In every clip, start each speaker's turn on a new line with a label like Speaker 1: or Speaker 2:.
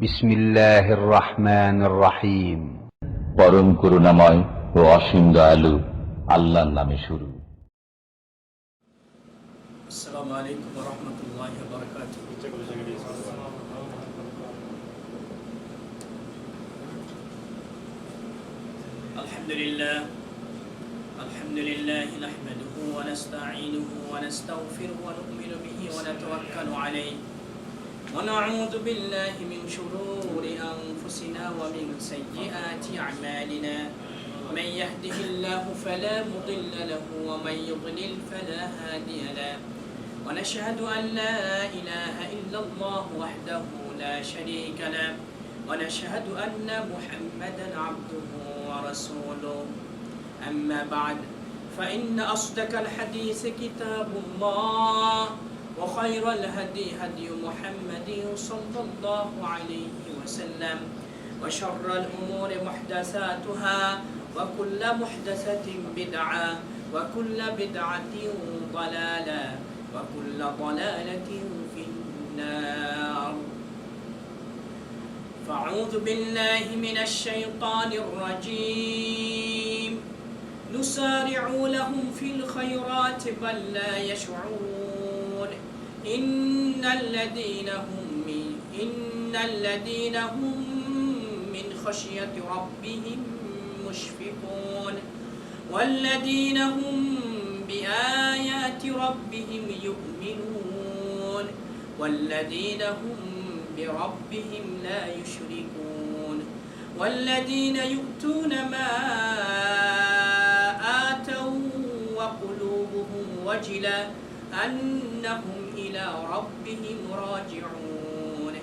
Speaker 1: বিসমিল্লাহির রহমানির রহিম।
Speaker 2: পরম করুণাময় ও অসীম দয়ালু আল্লাহর নামে শুরু।
Speaker 3: আসসালামু আলাইকুম ওয়া রাহমাতুল্লাহি ওয়া বারাকাতুহু। আলহামদুলিল্লাহ নাহমাদুহু ওয়া নাস্তাঈনুহু ওয়া নাস্তাগফিরুহু ওয়া নু'মিনু বিহি ওয়া নাতাওয়াক্কালু আলাইহি ওয়া না'উযু বিল্লাহি মিন শুরুরি আনফুসিনা ওয়া মিন সাইয়্যাতি আ'মালিনা। من يهده الله فلا مضل له ومن يضلل فلا هادي له ونشهد أن لا إله إلا الله وحده لا شريك له ونشهد أن محمدا عبده ورسوله. أما بعد فإن أصدق الحديث كتاب الله وخير الهدي هدي محمد صلى الله عليه وسلم وشر الأمور محدثاتها وكل محدثة بدعة وكل بدعة ضلالة وكل ضلالة في النار. فأعوذ بالله من الشيطان الرجيم. نسارع لهم في الخيرات بل لا يشعرون. إن الذين هم من خشية ربهم مشفقون والذين هم بآيات ربهم يؤمنون والذين هم بربهم لا يشركون والذين يؤتون ما آتوا وقلوبهم وجلة أنهم إلى ربهم راجعون.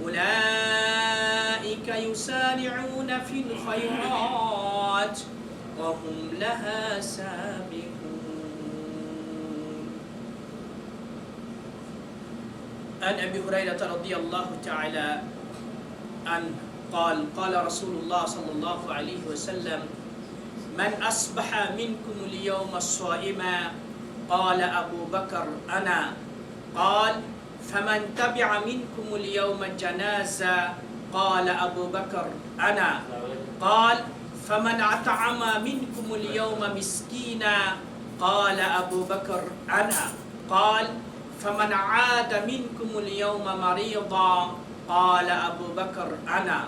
Speaker 3: أولئك يسارعون في الخيرات وهم لها سابقون. عن أبي هريرة رضي الله تعالى عنه قال قال رسول الله صلى الله عليه وسلم: من أصبح منكم اليوم صائما قال أبو بكر أنا. قال: فمن تبع منكم اليوم جنازة قال أبو بكر أنا. قال: فمن أطعم منكم اليوم مسكينا قال أبو بكر أنا. قال: فمن عاد منكم اليوم مريضا قال أبو بكر أنا.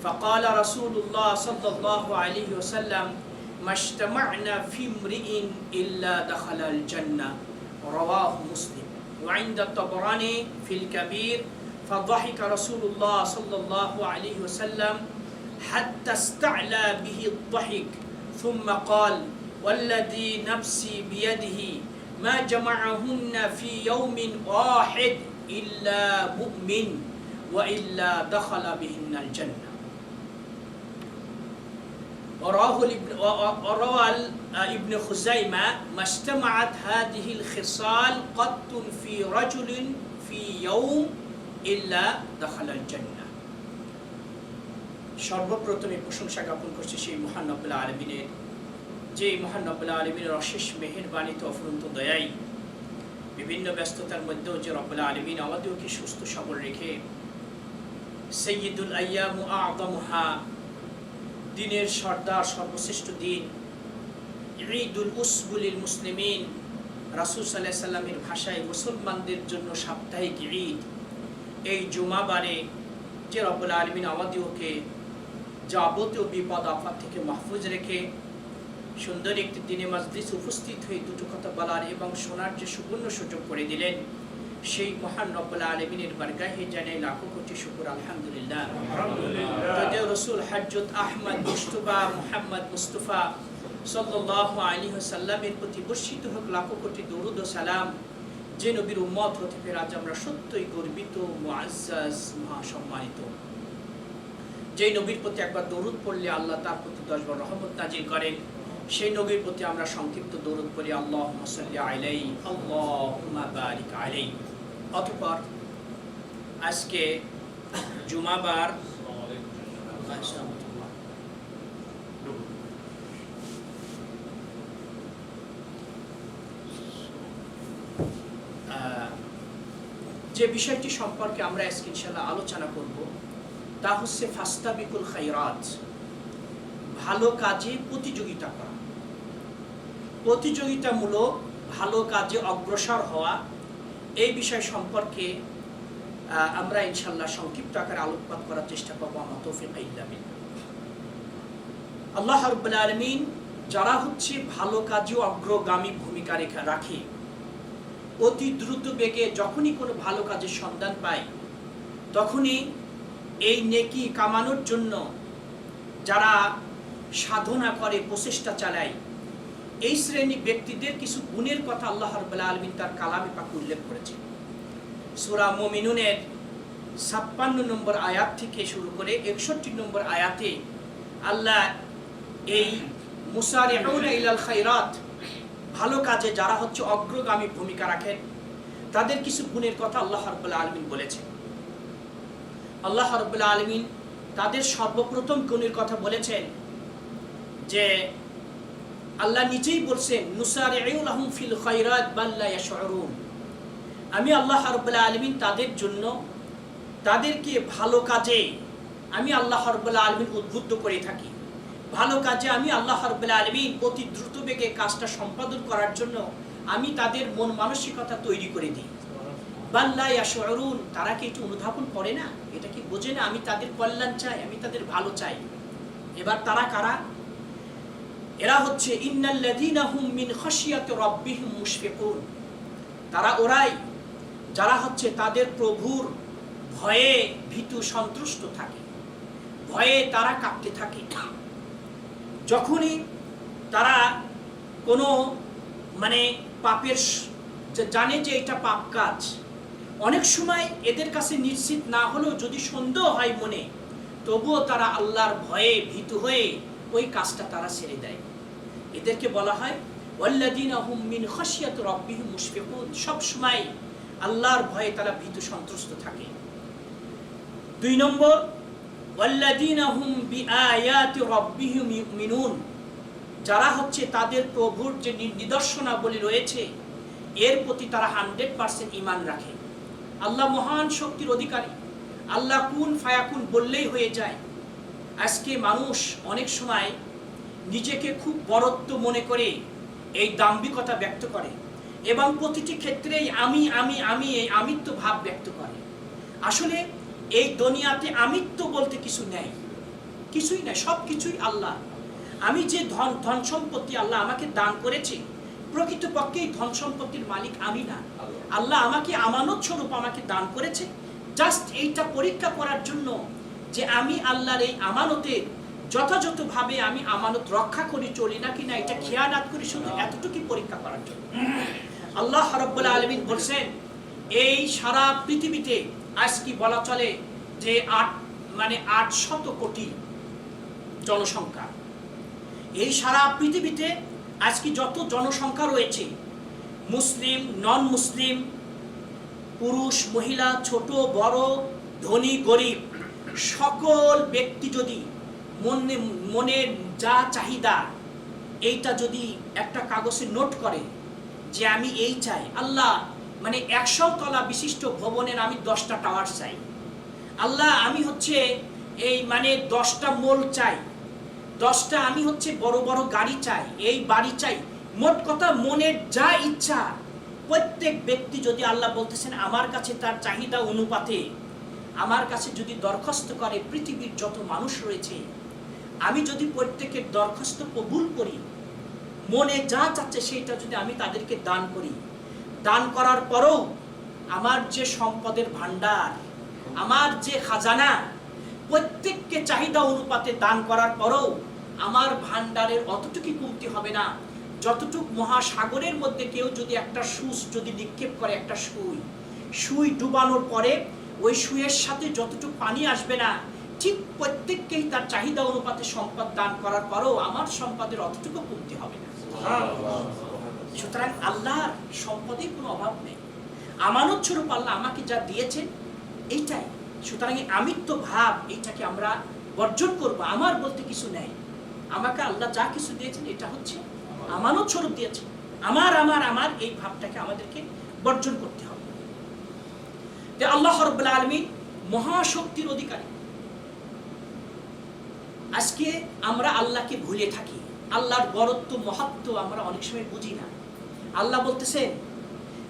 Speaker 3: فقال رسول الله صلى الله عليه وسلم: ما اجتمعنا في امرئ إلا دخل الجنة. رواه مسلم. وعند الطبراني في الكبير: فضحك رسول الله صلى الله عليه وسلم حتى استعلى به الضحك ثم قال: والذي نفسي بيده ما جمعهن في يوم واحد إلا مؤمن وإلا دخل بهن الجنة. وروى ابن خزيمة: ما اجتمعت هذه الخصال قط في رجل في يوم إلا دخل الجنة. সর্বপ্রথমে প্রশংসা জ্ঞাপন করছি সেই মহান রব্বুল আলামিনের, যে মহান রব্বুল আলামিনের অশেষ মেহেরবানিতে অফুরন্ত দয়াই বিভিন্ন ব্যস্ততার মধ্যেও যে রব্বুল আলামিন আমাদেরকে সুস্থ সবল রেখে সাইয়্যিদুল আইয়াম ওয়া আ'যামুহা, দিনের সর্দার সর্বশ্রেষ্ঠ দিন, ঈদুল উসবুলিল মুসলিমিন, রাসূল সাল্লাল্লাহু আলাইহি সাল্লামের ভাষায় মুসলমানদের জন্য সাপ্তাহিক ঈদ, এই জুমাবারে যে রব্বুল আলামিন আমাদেরকে যাবতীয় বিপদ আপদ থেকে মাহফুজ রেখে সুন্দর একটি দিনে মাজলিস উপস্থিত হয়ে দুটো কথা বলার এবং শোনার যে সুবর্ণ সুযোগ করে দিলেন, সেই মহান রব্বুল আলামিনের বারগাহে জানাই লাখো কোটি শুকর আলহামদুলিল্লাহ। তাদের রাসূল হযরত আহমদ মুস্তাফা মুহাম্মদ মুস্তাফা সাল্লাল্লাহু আলাইহি ওয়াসাল্লামের প্রতি বর্ষিত হোক লাখো কোটি দরুদ ও সালাম, যে নবীর উম্মত হতে পেরে আজ আমরা সত্যই গর্বিত, মুআজ্জাজ, মহাসম্মানিত। যে নবীর প্রতি একবার দরুদ পড়লে আল্লাহ তার প্রতি 10 বার রহমত নাজিল করেন, সেই নবীর প্রতি আমরা সংক্ষিপ্ত দরুদ পড়ি, আল্লাহুম্মা সাল্লি আলাইহি আল্লাহুম্মা বারিক আলাইহি। অতঃপর আজকে জুমাবার যে বিষয়টি সম্পর্কে আমরা আজকে ইনশাআল্লাহ আলোচনা করব, তা হচ্ছে ফাস্তাবিকুল খায়রাত, ভালো কাজে প্রতিযোগিতা করা, প্রতিযোগিতামূলক ভালো কাজে অগ্রসর হওয়া। এই বিষয় সম্পর্কে আমরা ইনশাআল্লাহ সংক্ষিপ্ত আকারে আলোকপাত করার চেষ্টা করবো। আমার তৌফিক ইল্লা বিল্লাহ। আল্লাহ রাব্বুল আলামিন যারা হচ্ছে ভালো কাজে অগ্রগামী ভূমিকা রাখে, অতি দ্রুত বেগে যখনই কোনো ভালো কাজের সন্ধান পায়, তখনই এই নেকি কামানোর জন্য যারা সাধনা করে, প্রচেষ্টা চালায়, এই শ্রেণী ব্যক্তিদের কিছু গুণের কথা আল্লাহ রাব্বুল আলামিন তার কালামে পাকে উল্লেখ করেছেন। সূরা মুমিনুনের ৫৬ নম্বর আয়াত থেকে শুরু করে ৬১ নম্বর আয়াতে আল্লাহ এই মুসারিউনা ইলাল খায়রাত, ভালো কাজে যারা হচ্ছে অগ্রগামী ভূমিকা রাখেন, তাদের কিছু গুণের কথা আল্লাহ রাব্বুল আলামিন বলেছেন। আল্লাহ রাব্বুল আলামিন তাদের সর্বপ্রথম গুণের কথা বলেছেন যে আল্লাহ নিজেই বলছেন, নুসারিউ লাহুম ফিল খায়রাত বাল লা ইয়াশউরুন। আমি আল্লাহ রাব্বুল আলামিন তাদের জন্য, তাদেরকে ভালো কাজে আমি আল্লাহ রাব্বুল আলামিন উদ্বুদ্ধ করে থাকি। ভালো কাজে আমি আল্লাহ রাব্বুল আলামিন অতি দ্রুত বেগে কাজটা সম্পাদন করার জন্য আমি তাদের মন মানসিকতা তৈরি করে দিই। বাল লা ইয়াশউরুন, তারা কি এটা অনুধাবন করে না? এটা কি বোঝে না আমি তাদের কল্যাণ চাই, আমি তাদের ভালো চাই? এবার তারা কারা? এরা হচ্ছে ইন্নাল্লাযীনা হুম মিন খাশিয়াতি রাব্বিহিম মুশফিকুন। তারা ওরাই যারা হচ্ছে তাদের প্রভুর ভয়ে ভীতু সন্ত্রস্ত থাকে, ভয়ে তারা কাঁপতে থাকে। যখনই তারা কোনো পাপের জানে যে এটা পাপ কাজ, অনেক সময় এদের কাছে নিশ্চিত না হলেও যদি সন্দেহ হয় মনে, তবুও তারা আল্লাহর ভয়ে ভীতু হয়ে ওই কাজটা তারা ছেড়ে দেয়। এদেরকে বলা হয় ওয়াল্লাযীনা হুম মিন খাশিয়াতি রাব্বিহিম মুশফিকুন। সব সময় আল্লাহর ভয়ে তারা ভীতু সন্ত্রস্ত থাকে। ২ নম্বর, ওয়াল্লাযীনা হুম বিআয়াতি রাব্বিহিম ইউমিনুন। যারা হচ্ছে তাদের প্রভুর যে নিদর্শনাবলী রয়েছে এর প্রতি তারা 100% ঈমান রাখে। আল্লাহ মহান শক্তির অধিকারী, আল্লাহ কুন ফায়াকুন বললেই হয়ে যায়। আজকে মানুষ অনেক সময় নিজেকে খুব বড়ত্ব মনে করে এই দাম্ভিকতা ব্যক্ত করে এবং প্রতিটি ক্ষেত্রেই আমি আমি আমি এই আমিত্ব ভাব ব্যক্ত করে। আসলে এই দুনিয়াতে আমিত্ব বলতে কিছু নেই, কিছুই নাই, সব কিছুই আল্লাহ। আমি যে ধন সম্পত্তি আল্লাহ আমাকে দান করেছে, প্রকৃতপক্ষে এই ধন সম্পত্তির মালিক আমি না, আল্লাহ আমাকে আমানত স্বরূপ আমাকে দান করেছে। জাস্ট এইটা পরীক্ষা করার জন্য যে আমি আল্লাহর এই আমানতের যথাযথভাবে আমি আমানত রক্ষা করি, চলি না কিনা, এটা খেয়ানাত করি, শুধু এতটুকুই পরীক্ষা করার জন্য। আল্লাহ রাব্বুল আলামিন বলছেন, এই সারা পৃথিবীতে আজ কি বলা চলে যে 800 কোটি জনসংখ্যা। এই সারা পৃথিবীতে আজকে যত জনসংখ্যা রয়েছে, মুসলিম, নন মুসলিম, পুরুষ মহিলা, ছোট বড়, ধনী গরিব, সকল ব্যক্তি যদি মনের যা চাহিদা এইটা যদি একটা কাগজে নোট করে যে আমি এই চাই, আল্লাহ 100 তলা বিশিষ্ট ভবনের আমি 10টা টাওয়ার চাই, আল্লাহ আমি হচ্ছে এই 10টা মল চাই, 10টা আমি হচ্ছে বড় বড় গাড়ি চাই, এই বাড়ি চাই, মোট কথা মনের যা ইচ্ছা প্রত্যেক ব্যক্তি যদি আল্লাহ বলতেছেন আমার কাছে তার চাহিদা অনুপাতে আমার কাছে যদি দরখাস্ত করে, পৃথিবীর যত মানুষ রয়েছে আমি যদি প্রত্যেকের দরখাস্ত কবুল করি, মনে যা চাচ্ছে সেইটা যদি আমি তাদেরকে দান করি, দান করার পরও আমার যে সম্পদের ভান্ডার, আমার যে খাজানা, প্রত্যেককে চাহিদা অনুপাতে দান করার পরও আমার ভান্ডারের অতটুকু কমতি হবে না যতটুক মহাসাগরের মধ্যে কেউ যদি একটা সুস যদি নিক্ষেপ করে, একটা সুই ডুবানোর পরে ওই সুয়ের সাথে যতটুকু পানি আসবে না, ঠিক প্রত্যেককেই তার চাহিদা অনুপাতে সম্পদ দান করার পরও আমার সম্পদের অতটুকু কমতি হবে না। সুতরাং আল্লাহর সম্পদের কোনো অভাব নেই, আমানত স্বরূপ আল্লাহ আমাকে যা দিয়েছেন এইটাই। সুতরাং আমিত্ব ভাব এইটাকে আমরা বর্জন করব। আমার বলতে কিছু নেই, আমাকে আল্লাহ যা কিছু দিয়েছেন এটা হচ্ছে আমানত স্বরূপ দিয়েছেন, আমার আমার আমার এই ভাবটাকে আমাদেরকে বর্জন করতে হবে। আল্লাহ রাব্বুল আলামিন মহাশক্তির অধিকারী, আজকে আমরা আল্লাহকে ভুলে থাকি, আল্লাহর বরত্ব মহত্ব আমরা অনেক সময় বুঝি না। আল্লাহ বলতেছেন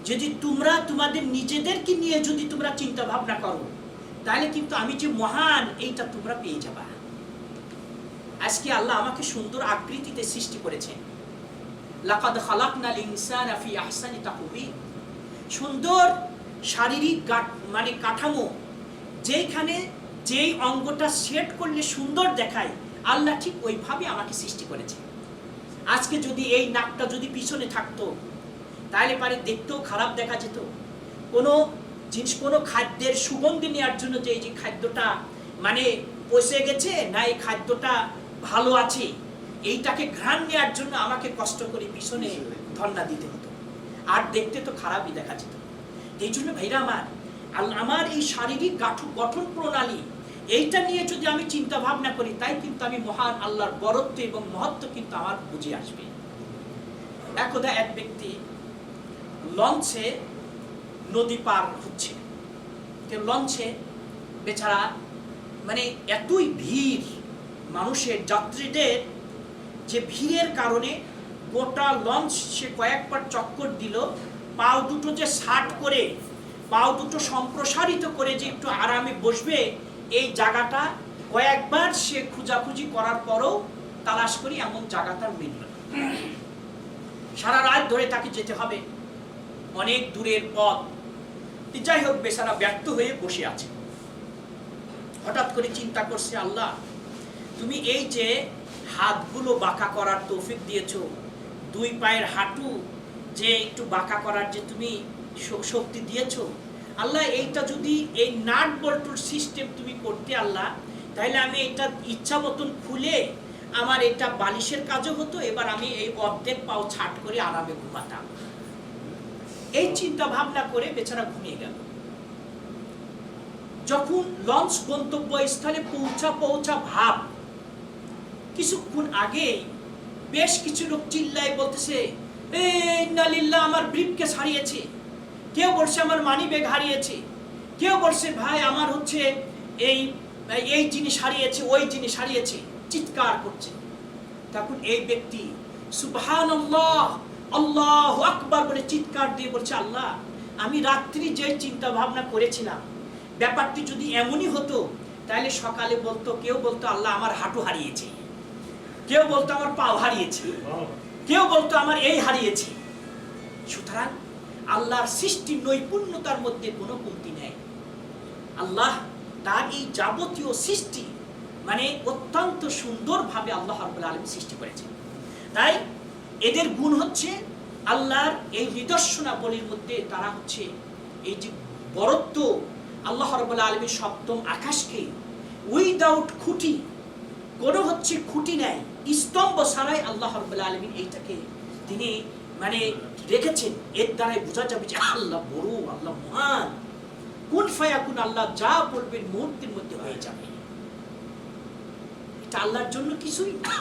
Speaker 3: যদি তোমরা তোমাদের নিজেদেরকে নিয়ে যদি তোমরা চিন্তা ভাবনা করো তাহলে কিন্তু আমি যে মহান এইটা তোমরা পেয়ে যাবা। আজকে আল্লাহ আমাকে সুন্দর আকৃতিতে সৃষ্টি করেছেন, লাকাদ খালাকনাল ইনসানা ফি আহসানি তাকওয়িম, সুন্দর শারীরিক মানে কাঠামো, যেখানে যেই অঙ্গটা সেট করলে সুন্দর দেখায় আল্লাহ ঠিক ওইভাবে আমাকে সৃষ্টি করেছে। আজকে যদি এই নাকটা যদি পিছনে থাকতো তাহলে পারে দেখতেও খারাপ দেখা যেত। কোনো জিনিস কোনো খাদ্যের সুগন্ধি নেওয়ার জন্য যে এই যে খাদ্যটা মানে পচে গেছে না এই খাদ্যটা ভালো আছে এইটাকে ঘ্রাণ নেওয়ার জন্য আমাকে কষ্ট করে পিছনে ধন্না দিতে হতো, আর দেখতে তো খারাপই দেখা যেত। এই জন্য ভাইরা আমার এই শারীরিক গঠন প্রণালী এইটা নিয়ে যদি আমি চিন্তা ভাবনা করি তাই কিন্তু আমি মহান আল্লাহর বরত্ব এবং মহত্ব কিন্তু আমার বুঝে আসবে। একদা এক ব্যক্তি লঞ্চে নদী পার হচ্ছে, লঞ্চে বেচারা মানে এতই ভিড় মানুষের, যাত্রীদের, যে ভিড়ের কারণে গোটা লঞ্চ সে কয়েকবার চক্কর দিল, পাও দুটো যে শার্ট করে পাও দুটো সম্প্রসারিত করে যে একটু আরামে বসবে এই জায়গাটা কয়েকবার সে খোঁজাখুঁজি করার পরও তালাশ করি এমন জায়গাটা মিলল। সারা রাত ধরে তাকে যেতে হবে, অনেক দূরের পথ। যাই হোক বেচারা ব্যর্থ হয়ে বসে আছে। হঠাৎ করে চিন্তা করছে, আল্লাহ তুমি এই যে হাতগুলো বাঁকা করার তৌফিক দিয়েছো, দুই পায়ের হাঁটু যে একটু বাঁকা করার যে তুমি শক্তি দিয়েছো, আল্লাহ এইটা যদি এই নাট বল্টুর সিস্টেম তুমি করতে আল্লাহ, তাহলে আমি এটা ইচ্ছা মতন খুলে আমার এটা বালিশের কাজও হতো, এবার আমি এই অর্ধেক পাও ছাট করে আরামে ঘুমাতাম। এই চিন্তা ভাবনা করে বেচারা ঘুমিয়ে গেল। যখন লঞ্চ গন্তব্যস্থলে পৌঁছা ভাব, কিছুক্ষণ আগে বেশ কিছু লোক চিল্লাই বলতেছে, ইন্না লিল্লাহ, আমার ব্রিফকেস হারিয়েছে, কেউ বলছে আমার মানি ব্যাগ হারিয়েছে, কেউ বলছে ভাই আমার হচ্ছে এই জিনিস হারিয়েছে, ওই জিনিস হারিয়েছে, চিৎকার করছে। তখন এই ব্যক্তি সুবহানাল্লাহ আল্লাহু আকবার বলে চিৎকার দিয়ে বলছে, আল্লাহ আমি রাত্রি যে চিন্তা ভাবনা করেছিলাম ব্যাপারটি যদি এমনই হতো তাহলে সকালে বলতো, কেউ বলতো আল্লাহ আমার হাঁটু হারিয়েছে, কেউ বলতো আমার পাও হারিয়েছে, কেউ বলতো আমার এই হারিয়েছে। সুতরাং আল্লাহর সৃষ্টির নৈপুণ্যতার মধ্যে কোনো কমতি নেই। আল্লাহ তার এই যাবতীয় সৃষ্টি মানে অত্যন্ত সুন্দরভাবে আল্লাহ রাব্বুল আলামিন সৃষ্টি করেছেন। তাই এদের গুণ হচ্ছে আল্লাহর এই নিদর্শনাবলীর মধ্যে তারা হচ্ছে এই যে বরত্ব, আল্লাহ রাব্বুল আলামিন সপ্তম আকাশকে উইদাউট খুঁটি, কোনো হচ্ছে খুঁটি নাই, স্তম্ভ ছাড়াই আল্লাহ রাব্বুল আলামিন এইটাকে তিনি মানে রেখেছেন। এর দ্বারাই বোঝা যাবে যে আল্লাহ বড়, আল্লাহ মহান। কুন ফায়াকুন, আল্লাহ যা বলবেন মুহূর্তের মধ্যে হয়ে যাবে। এটা আল্লাহর জন্য কিছুই না।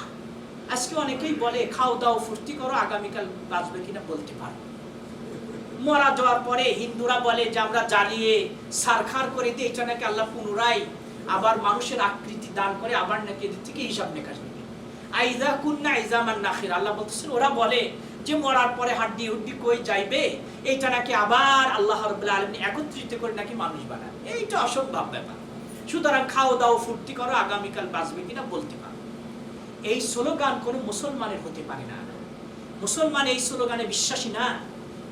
Speaker 3: আজকে অনেকেই বলে খাও দাও ফুর্তি করো, আগামীকাল বাঁচবে কিনা বলতে পারো। মরা যাওয়ার পরে হিন্দুরা বলে যে আমরা জ্বালিয়ে সারখার করে দিই, এটা নাকি আল্লাহ পুনরায় আবার মানুষের আকৃতি দান করে, আবার নাকি এদের থেকে হিসাব নিকাশ নেবে। আইজা কুন্না ইজামান নাখির, আল্লাহ বলতেছেন ওরা বলে যে মরার পরে হাড্ডি হুড্ডি কই যাইবে, এইটা নাকি আবার আল্লাহ রাব্বুল আলামিন একত্রিত করে নাকি মানুষ বানায়। এইটা অসম্ভব ব্যাপার। সুতরাং খাও দাও ফুর্তি করো, আগামীকাল বাঁচবে কিনা বলতে পারো। এই স্লোগান কোনো মুসলমানের হতে পারে না। মুসলমান এই স্লোগানে বিশ্বাসী না।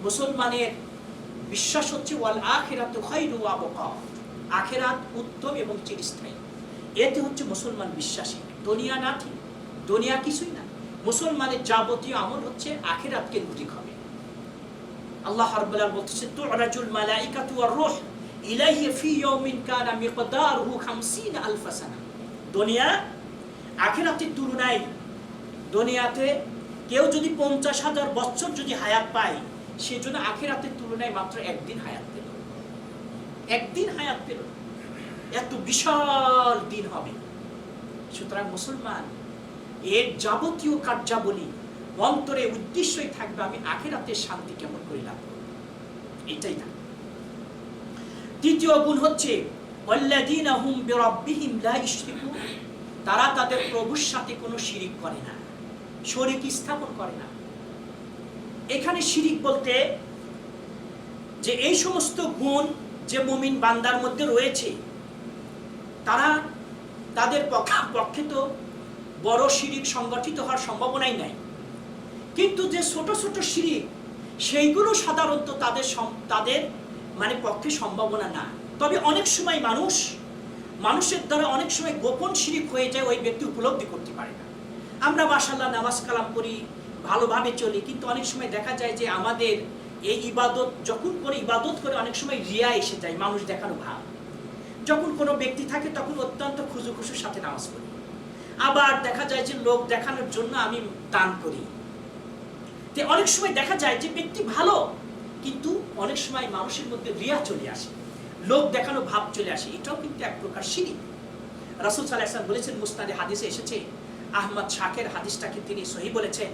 Speaker 3: মুসলমানের বিশ্বাস হচ্ছে ওয়াল আখিরাতু খায়রু ওয়া আবকা, আখিরাত উত্তম এবং চিরস্থায়ী। এতে হচ্ছে মুসলমান বিশ্বাসী। দুনিয়া না, ঠিক দুনিয়া কিছুই না। মুসলমানের যাবতীয় আমল হচ্ছে আখিরাত কেন্দ্রিক হবে। আল্লাহ রাব্বুল আলামিন বলতেছেন তুরাজুল মালাইকাতু ওয়ার রূহ ইলাইহি ফি ইয়াউমিন কানা মিকদারুহু 50000 সানা। দুনিয়া আখিরাতের তুলনায়, দুনিয়াতে কেউ যদি 50,000 বছর যদি হায়াত পায়, সেজন্য আখিরাতের তুলনায় মাত্র একদিন হায়াত পেল। একদিন হায়াত পেল, এত বিশাল দিন হবে। সুতরাং মুসলমান এর যাবতীয় কার্যাবলী অন্তরে উদ্দেশ্যই থাকবে আমি আখিরাতের শান্তি কেমন করে লাভ করব, এটাই না। দ্বিতীয় গুণ হচ্ছে ওয়াল্লাযীনা হুম বিরাব্বিহিম লা ইশরিকুন, তারা তাদের প্রভুর সাথে কোনো শিরিক করে না, শরীক স্থাপন করে না। এখানে শিরিক বলতে যে এই সমস্ত গুণ যে মুমিন বান্দার মধ্যে রয়েছে, তারা তাদের পক্ষে তো বড় শিরিক সংগঠিত হওয়ার সম্ভাবনাই নাই, কিন্তু যে ছোট ছোট শিরিক সেইগুলো সাধারণত তাদের মানে পক্ষে সম্ভাবনা না। তবে অনেক সময় মানুষের দ্বারা অনেক সময় গোপন শিরিক হয়ে যায়, ওই ব্যক্তি উপলব্ধি করতে পারে না। আমরা মাশাআল্লাহ নামাজ কালাম করি, ভালোভাবে চলি, কিন্তু অনেক সময় দেখা যায় যে আমাদের এই ইবাদত যখন করে ইবাদত করে অনেক সময় রিয়া এসে যায়, মানুষ দেখানো ভাব। যখন কোনো ব্যক্তি থাকে তখন অত্যন্ত খুশুর সাথে নামাজ পড়ি, আবার দেখা যায় যে লোক দেখানোর জন্য আমি দান করি। অনেক সময় দেখা যায় যে ব্যক্তি ভালো, কিন্তু অনেক সময় মানুষের মধ্যে রিয়া চলে আসে, লোক দেখানো ভাব চলে আসে। এটাও কিন্তু এক প্রকার শিরিক। রাসূল সাল্লাল্লাহু আলাইহি ওয়াসাল্লাম বলেছেন, মুসনাদে হাদিসে এসেছে, আহমদ শাকের হাদিসটাকে তিনি সহিহ বলেছেন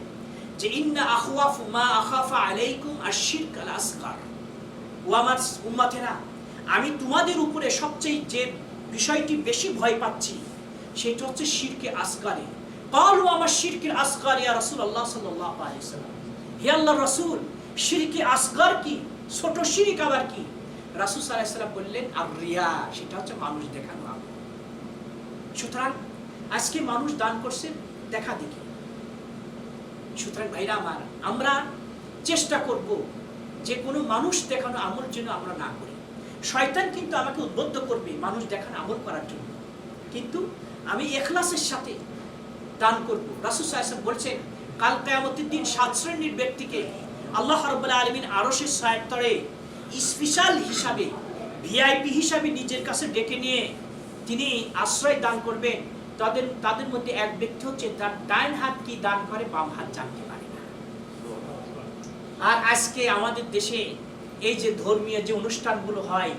Speaker 3: যে ইন্না আখওয়াফু মা আখাফা আলাইকুম আশ-শিরক আল-আসগার। ও আমার উম্মতেরা, আমি তোমাদের উপরে সবচেয়ে যে বিষয়টি বেশি ভয় পাচ্ছি সেটা হচ্ছে শিরকে আসগারে। ক্বালু আমা শিরকে আসগার ইয়া রাসূলুল্লাহ সাল্লাল্লাহু আলাইহি ওয়াসাল্লাম, হে আল্লাহর রাসূল, শিরকে আসগার কি, ছোট শিরক আবার কি? রাসূল সাল্লাল্লাহু আলাইহি ওয়াসাল্লাম বললেন আর রিয়া, সেটা হচ্ছে মানুষ দেখানো। সুতরাং আজকে মানুষ দান করছে দেখা দেখি। সুতরাং ভাইরা আমার, আমরা চেষ্টা করব যে কোনো মানুষ দেখানো আমল যেন আমরা না করি। শয়তান কিন্তু আমাকে উদ্বুদ্ধ করবে মানুষ দেখানো আমল করার জন্য, কিন্তু আমি ইখলাসের সাথে দান করব। রাসূল সাল্লাল্লাহু আলাইহি ওয়াসাল্লাম বলেছেন, কাল কিয়ামতের দিন 7 শ্রেণীর ব্যক্তিকে আল্লাহ রাব্বুল আলামিন আরশের ছায়ার তলে স্পেশাল হিসাবে, ভিআইপি হিসাবে নিজের কাছে ডেকে নিয়ে তিনি আশ্রয় দান করবেন। তাদের মধ্যে এক ব্যক্তি হচ্ছে তার ডান হাত কি দান করে, বাম হাত জানতে পারে না। আর আজকে আমাদের দেশে এই যে ধর্মীয় যে অনুষ্ঠানগুলো হয়,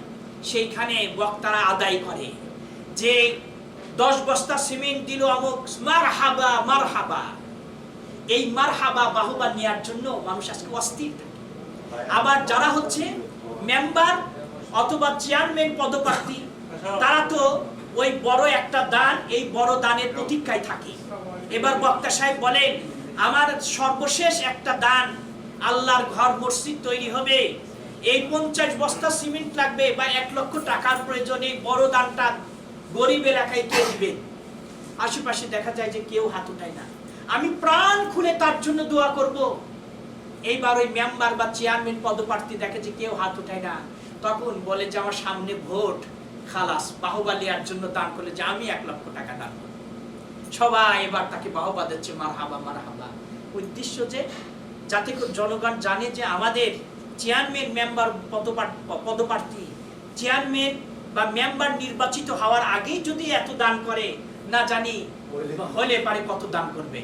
Speaker 3: সেইখানে বক্তারা আদায় করে যে 10 বস্তা সিমেন্ট দিল আমুক, মারহাবা মারহাবা। এই মারহাবা বাহবা নেওয়ার জন্য মানুষ আজকে অস্থির থাকে। আবার যারা হচ্ছে মেম্বার অথবা চেয়ারম্যান পদপ্রার্থী, তারা তো ওই বড় একটা দান, এই বড় দানের প্রতীক্ষায় থাকে। এবার বক্তা সাহেব বলেন, আমার সর্বশেষ একটা দান, আল্লাহর ঘর মসজিদ তৈরি হবে, এই 50 বস্তা সিমেন্ট লাগবে বা 1 লক্ষ টাকার প্রয়োজন, এই বড় দানটা গরিব এলাকায় কে দিবে? আশেপাশে দেখা যায় যে কেউ হাত উঠায় না। আমি প্রাণ খুলে তার জন্য দোয়া করব। এইবার ওই মেম্বার বা চেয়ারম্যান পদপ্রার্থী দেখে যে কেউ হাত উঠায় না, তখন বলে যে আমার সামনে ভোট, খালাস, বাহবা নেওয়ার জন্য দান করলে যে আমি 1 লক্ষ টাকা দান করব। সবাই এবার তাকে বাহবা দিচ্ছে, মারহাবা মারহাবা। উদ্দেশ্য যে যাতে জনগণ জানে যে আমাদের চেয়ারম্যান মেম্বার পদপ্রার্থী, চেয়ারম্যান বা মেম্বার নির্বাচিত হওয়ার আগেই যদি এত দান করে, না জানি হলে পারে কত দান করবে।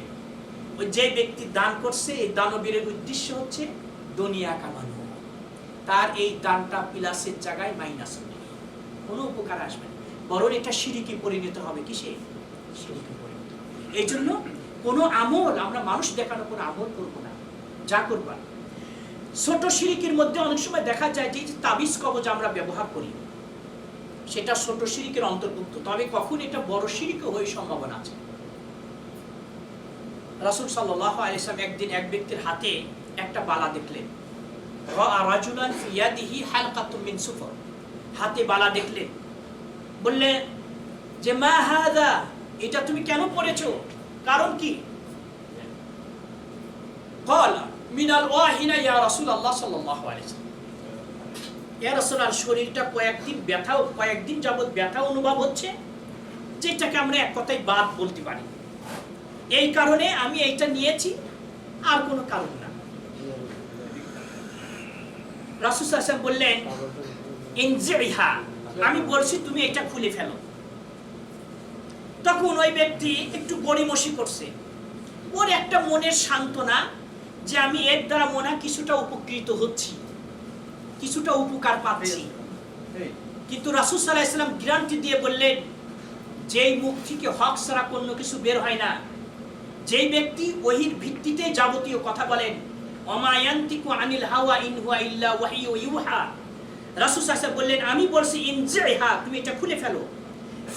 Speaker 3: ওই যে ব্যক্তি দান করছে, এই দানবীরের উদ্দেশ্য হচ্ছে দুনিয়া কামানো। তার এই দানটা প্লাসের জায়গায় মাইনাস হবে, কোনো উপকার আসবে না, বরং এটা শিরকে পরিণত হবে। কিসে? শিরকে পরিণত। এই জন্য কোনো আমল আমরা মানুষ দেখানো কোনো আমল করবো না, যা করবার। ছোট শিরকের মধ্যে অনেক সময় দেখা যায় যে তাবিজ কবজ আমরা ব্যবহার করি, সেটা ছোট শিরকের অন্তর্ভুক্ত, তবে কখন এটা বড় শিরকও হয়ে সম্ভাবনা আছে। রাসূল সাল্লাল্লাহু আলাইহি ওয়াসাল্লাম একদিন এক ব্যক্তির হাতে একটা বালা দেখলেন। রাজুলান ফি ইয়াদিহি হালকাতুম মিন সুফর, হাতে বালা দেখলেন, বললেন যে মা হাযা, এটা তুমি কেন পরেছো, কারণ কি? ক্বালা মিনাল ওয়াহিনা ইয়া রাসূলুল্লাহ সাল্লাল্লাহু আলাইহি ওয়াসাল্লাম, ইয়া রাসূলুল্লাহ, শরীরটা কয়েকদিন যাবত ব্যথা অনুভব হচ্ছে, যেটাকে আমরা এক কথায় বাত বলতে পারি, এই কারণে আমি এইটা নিয়েছি, আর কোনো কারণ না। রাসূল সাল্লাল্লাহু আলাইহি ওয়াসাল্লাম বললেন ইনজিহা, আমি বলছি তুমি এটা খুলে ফেলো। তখন ওই ব্যক্তি একটু গড়িমসি করছে, ওর একটা মনের সান্ত্বনা যে আমি এর দ্বারা মনে কিছুটা উপকৃত হচ্ছি, কিছুটা উপকার পাচ্ছি। কিন্তু রাসূল সাল্লাল্লাহু আলাইহি ওয়াসাল্লাম গ্যারান্টি দিয়ে বললেন, যেই মুখ থেকে হক ছাড়া কোনো কিছু বের হয় না, যেই ব্যক্তি ওহির ভিত্তিতে যাবতীয় কথা বলেন, ওমা ইয়ানতিকু আনিল হাওয়া ইন হুয়া ইল্লা ওয়াহয়ু ইউহা, রাসূল সাল্লাল্লাহু আলাইহি ওয়াসাল্লাম বললেন আমি বলছি ইনজিহা, তুমি এটা খুলে ফেলো।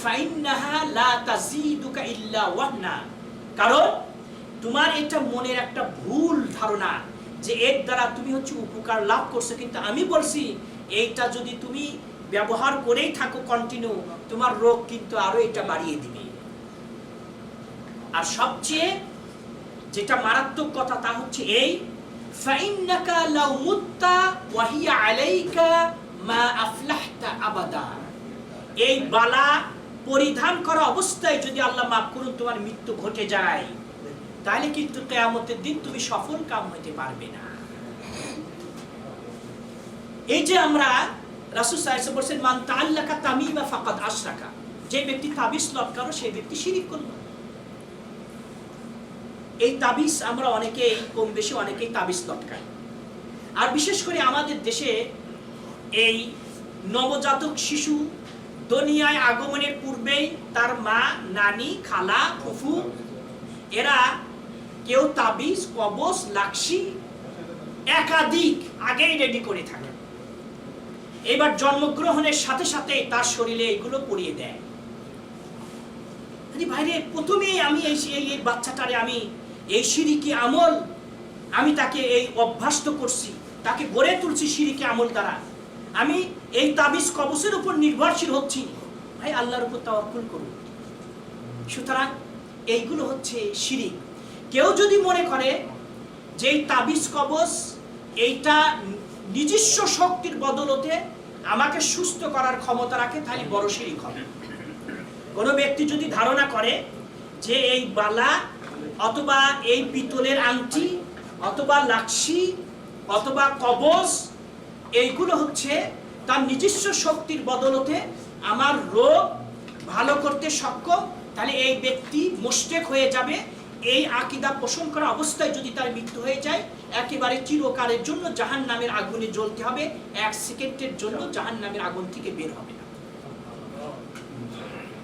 Speaker 3: ফাইন্নাহা লা তাজিদুকা ইল্লা ওয়াহনা, কারণ তোমার এটা মনের একটা ভুল ধারণা যে এর দ্বারা তুমি হচ্ছে উপকার লাভ করছো, কিন্তু আমি বলছি এইটা যদি তুমি ব্যবহার করেই থাকো কন্টিনিউ, তোমার রোগ কিন্তু আরো এটা বাড়িয়ে দিবে। আর সবচেয়ে যেটা মারাত্মক কথা তা হচ্ছে এই, ফাইন্নাকা লাউ মুত্তা ওয়া হিয়া আলাইকা মা আফলাহতা আবাদা, এই বালা পরিধান করা অবস্থায় যদি আল্লাহ মাফ করুন তোমার মৃত্যু ঘটে যায়, তাহলে কিন্তু কিয়ামতের দিন তুমি সফল কাম হতে পারবে না। এই যে আমরা রাসূল সাল্লাল্লাহু আলাইহি ওয়াসাল্লাম বলেন, মান তাআল্লাকা তামিমা ফাকাদ আশরাকা, যে ব্যক্তি তাবিজ লটকানো সেই ব্যক্তি শিরক করলো। এই তাবিজ আমরা অনেকেই কম বেশি অনেকেই তাবিজ লটকাই। আর বিশেষ করে আমাদের দেশে এই নবজাতক শিশু দুনিয়ায় আগমনের পূর্বেই তার মা, নানি, খালা, ফুফু এরা কেউ তাবিজ, কবজ, লাকসি একাধিক আগেই রেডি করে থাকে। এবার জন্মগ্রহণের সাথে সাথে তার শরীরে এগুলো পরিয়ে দেয়। ভাইরে, প্রথমেই আমি এই বাচ্চাটারে আমি এই শিরকি আমল আমি তাকে এই অভ্যস্ত করছি, তাকে গড়ে তুলছি শিরকি আমল দ্বারা, আমি এই তাবিজ কবজের উপর নির্ভরশীল হচ্ছি। ভাই, আল্লাহর উপর তাওয়াক্কুল করুন। সুতরাং এইগুলো হচ্ছে শিরিক। কেউ যদি মনে করে যে এই তাবিজ কবজ এইটা নিজস্ব শক্তির বদলতে আমাকে সুস্থ করার ক্ষমতা রাখে, তাহলে বড় শিরিক হবে। কোনো ব্যক্তি যদি ধারণা করে যে এই বালা অথবা এই পিতলের আংটি অথবা লাকসি অথবা কবজ এইগুলো হচ্ছে তার নিজস্ব শক্তির বদলতে আমার রোগ ভালো করতে সক্ষম, তাহলে এই ব্যক্তি মুশরিক হয়ে যাবে। এই আকীদা পোষণ করা অবস্থায় যদি তার মৃত্যু হয়ে যায়, একেবারে চিরকালের জন্য জাহান্নামের আগুনে জ্বলতে হবে, এক সেকেন্ডের জন্য জাহান্নামের আগুন থেকে বের হবে না।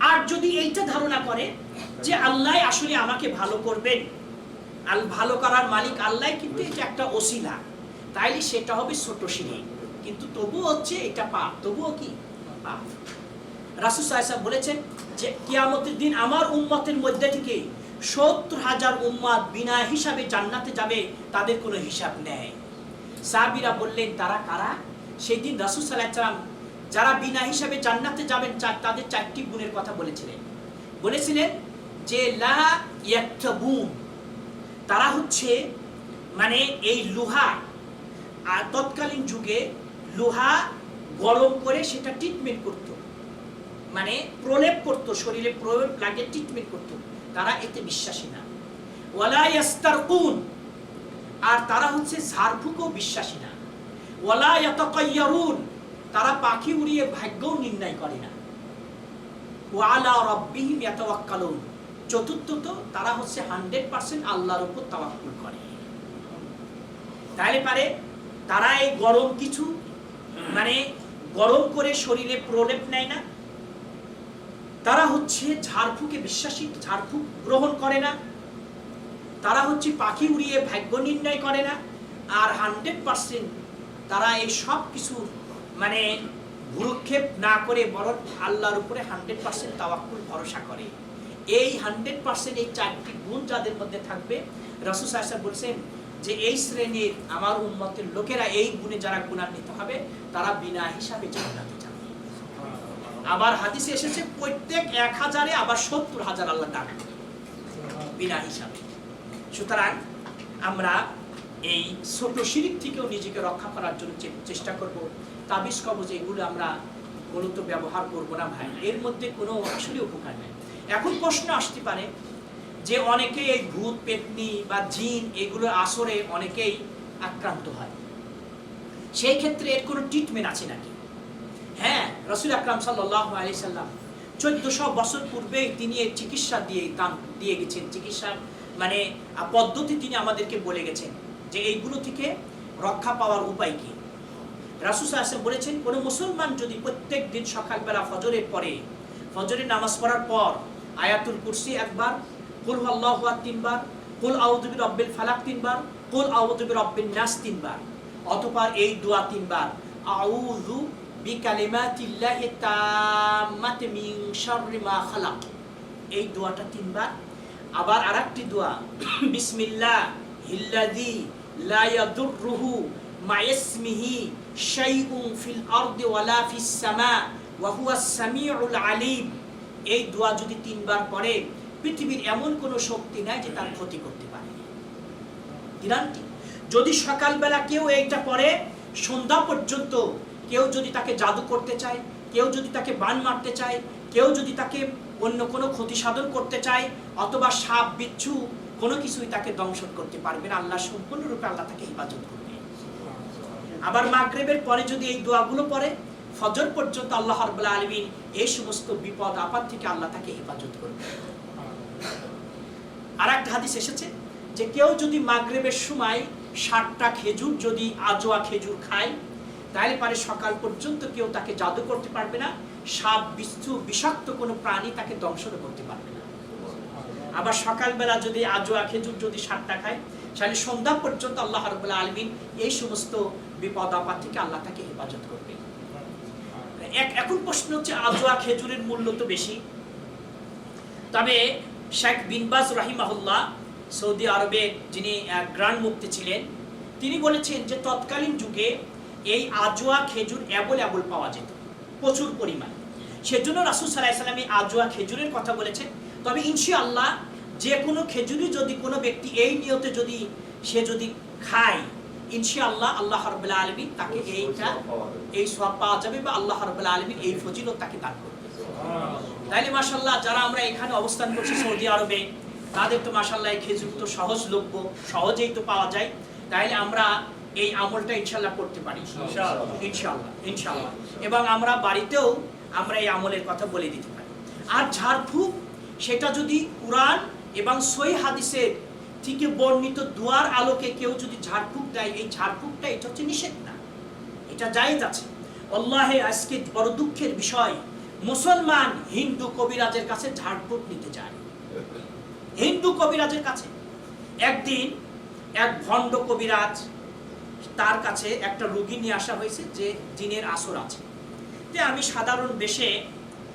Speaker 3: আর যদি এইটা ধারণা করে যে আল্লাহ আসলে আমাকে ভালো করবেন, ভালো করার মালিক আল্লাহ, কিন্তু এটা একটা ওসিলা, তাইলে সেটা হবে ছোট শিরক। কিন্তু তবুও হচ্ছে এটা পাপ, তবুও কি পাপ। রাসূল সাল্লাল্লাহু আলাইহি ওয়াসাল্লাম বলেছেন যে কিয়ামতের দিন আমার উম্মতের মধ্যে থেকে ৭০,০০০ উম্মত বিনা হিসাবে জান্নাতে যাবে, তাদের কোনো হিসাব নেই। সাহাবীরা বললেন, তারা কারা? সেই দিন রাসূল সাল্লাল্লাহু আলাইহি ওয়াসাল্লাম যারা বিনা হিসাবে জান্নাতে যাবেন তাদের 4টি গুণের কথা বলেছিলেন যে লা ইয়াকতাবুন, তারা হচ্ছে মানে এই লোহা, আর তৎকালীন যুগে লোহা গরম করে সেটা ট্রিটমেন্ট করত, মানে প্রলেপ করত, শরীরে প্রলেপ লাগিয়ে ট্রিটমেন্ট করত, তারা এতে বিশ্বাসী না। ওয়ালা ইয়াস্তারকুন, আর তারা হচ্ছে ঝাড়ফুঁকও বিশ্বাসী না। ওয়ালা ইয়াতাকায়্যারুন, তারা পাখি উড়িয়ে ভাগ্যও নির্ণয় করে না। ওয়ালা রাব্বিহিম ইয়াতাওয়াক্কালুন, চতুর্থত তারা হচ্ছে 100% আল্লাহর উপর তাওয়াক্কুল করে। তাহলে পারে তারা এই গরম কিছু মানে গরম করে শরীরে প্রলেপ নেয় না, তারা হচ্ছে ঝাড়ফুঁকে বিশ্বাসী, ঝাড়ফুঁক গ্রহণ করে না, তারা হচ্ছে পাখি উড়িয়ে ভাগ্য নির্ণয় করে না, আর 100% তারা এই সব কিছু মানে ভুরুক্ষেপ না করে বরং আল্লাহর উপরে 100% তাওয়াক্কুল ভরসা করে। এই 100% এই 4টি গুণ যাদের মধ্যে থাকবে, রাসূল সাল্লাল্লাহু আলাইহি ওয়াসাল্লাম বলেছেন যে এই শ্রেণীর আমার উম্মতের লোকেরা, এই গুণে যারা গুণান্বিত হবে, তারা বিনা হিসাবে জান্নাতে যাবে। আবার হাদিসে এসেছে প্রত্যেক 1000-এ আবার 70,000 আল্লাহ দান বিনা হিসাবে। সুতরাং আমরা এই ছোট শিরক থেকেও নিজেকে রক্ষা করার জন্য চেষ্টা করব। তাবিজ কবজ এগুলো আমরা মূলত ব্যবহার করব না ভাই, এর মধ্যে কোনো আসলে উপকার নেই। এখন প্রশ্ন আসতে পারে যে অনেকেই এই ভূত পেতনি বা জিন এগুলোর আসরে অনেকেই আক্রান্ত হয়, সেই ক্ষেত্রে এর কোনো ট্রিটমেন্ট আছে নাকি? হ্যাঁ, রাসূল আকরাম সাল্লাল্লাহু আলাইহি সাল্লাম 1400 বছর পূর্বে তিনি এই চিকিৎসা দিয়ে গেছেন, চিকিৎসার মানে পদ্ধতি তিনি আমাদেরকে বলে গেছেন যে এইগুলো থেকে রক্ষা পাওয়ার উপায় কি। রাসূল সাল্লাল্লাহু আলাইহি ওয়াসাল্লাম বলেছেন, কোনো মুসলমান যদি প্রত্যেক দিন সকালবেলা ফজরের পরে, ফজরের নামাজ পড়ার পর আয়াতুল কুরসি একবার, কুল হুয়াল্লাহু আহাদ 3 বার, কুল আউযু বিরাব্বিল ফালাক 3 বার, কুল আউযু বিরাব্বিন নাস 3 বার, অতঃপর এই দোয়া 3 বার, আউযু বিকালিমাতিল্লাহি তাম্মাতি মিন শাররি মা খালাক। এই দোয়াটা 3 বার। আবার আরেকটি দোয়া, বিসমিল্লাহিল্লাযী লা ইয়াদুররুহু মা ইসমিহি শাইউন ফিল আরদি ওয়ালা ফিস সামা ওয়া হুয়াস সামিউল আলিম। এই দোয়া যদি 3 বার পড়ে, পৃথিবীর এমন কোনো শক্তি নাই যে তার ক্ষতি করতে পারে। গ্যারান্টি। যদি সকালবেলা কেউ এইটা পড়ে, সন্ধ্যা পর্যন্ত কেউ যদি তাকে জাদু করতে চায়, কেউ যদি তাকে বান মারতে চায়, কেউ যদি তাকে অন্য কোনো ক্ষতি সাধন করতে চায়, অথবা সাপ বিচ্ছু কোনো কিছুই তাকে দংশন করতে পারবে না। আল্লাহ সম্পূর্ণরূপে আল্লাহ তাকে হেফাজত করবে। আবার মাগরিবের পরে যদি এই দোয়াগুলো পড়ে, ফজর পর্যন্ত আল্লাহ রাব্বুল আলামিন এই সমস্ত বিপদ আপদ থেকে আল্লাহ তাকে হেফাজত করবে। আরেকটা হাদিস এসেছে যে কেউ যদি মাগরিবের সময় 60টা খেজুর যদি আজোয়া খেজুর খায়, তাহলে পারে সকাল পর্যন্ত কেউ তাকে জাদু করতে পারবে না, সাপ বিচ্ছু বিষাক্ত কোনো প্রাণী তাকে দংশন করতে পারবে না। আবার সকালবেলা যদি আজোয়া খেজুর যদি 60টা খায়, তাহলে সন্ধ্যা পর্যন্ত আল্লাহ রাব্বুল আলামিন এই সমস্ত বিপদ আপদ থেকে আল্লাহ তাকে হেফাজত করবে। এখন প্রশ্ন হচ্ছে, আজোয়া খেজুরের মূল্য তো বেশি, তবে শেখ বিন বাজ রাহিমাহুল্লাহ, সৌদি আরবের যিনি গ্র্যান্ড মুফতি ছিলেন, তিনি বলেছেন যে তৎকালীন যুগে এই আজোয়া খেজুর অ্যাভেলেবল পাওয়া যেত প্রচুর পরিমাণে। সেজন্য রাসূল সাল্লাল্লাহু আলাইহি ওয়াসাল্লাম এই আজোয়া খেজুরের কথা বলেছেন। তবে ইনশাআল্লাহ যে কোনো খেজুরই যদি কোনো ব্যক্তি এই নিয়তে যদি সে যদি খায়, ইনশাআল্লাহ আল্লাহ রাব্বুল আলামিন তাকে এই সওয়াব পাওয়া যাবে, বা আল্লাহ রাব্বুল আলামিন এই ফজিলত তাকে দান করবে। তাইলে মাশাআল্লাহ যারা আমরা এখানে অবস্থান করছি সৌদি আরবে, তাদের তো মাশাআল্লাহ এই খেজুর তো সহজলভ্য, সহজেই তো পাওয়া যায়। তাইলে আমরা এই আমলটা ইনশাআল্লাহ করতে পারি ইনশাআল্লাহ। এবং আমরা বাড়িতেও আমরা এই আমলের কথা বলে দিতে পারি। আর ঝাড়ফুঁক, সেটা যদি কুরআন এবং সহিহ হাদিসের থেকে বর্ণিত দুয়ার আলোকে কেউ যদি ঝাড়ফুঁক দেয়, এই ঝাড়ফুঁকটা এটা হচ্ছে নিষেধ না, এটা জায়েজ আছে। আল্লাহে আজকে বড় দুঃখের বিষয়, মুসলমান হিন্দু কবিরাজের কাছে ঝাড়ফুঁক নিতে যায়। হিন্দু কবিরাজের কাছে একদিন এক ভণ্ড কবিরাজ, তার কাছে একটা রোগী নিয়ে আসা হয়েছে যে জিনের আসর আছে। তে আমি সাধারণ বেশে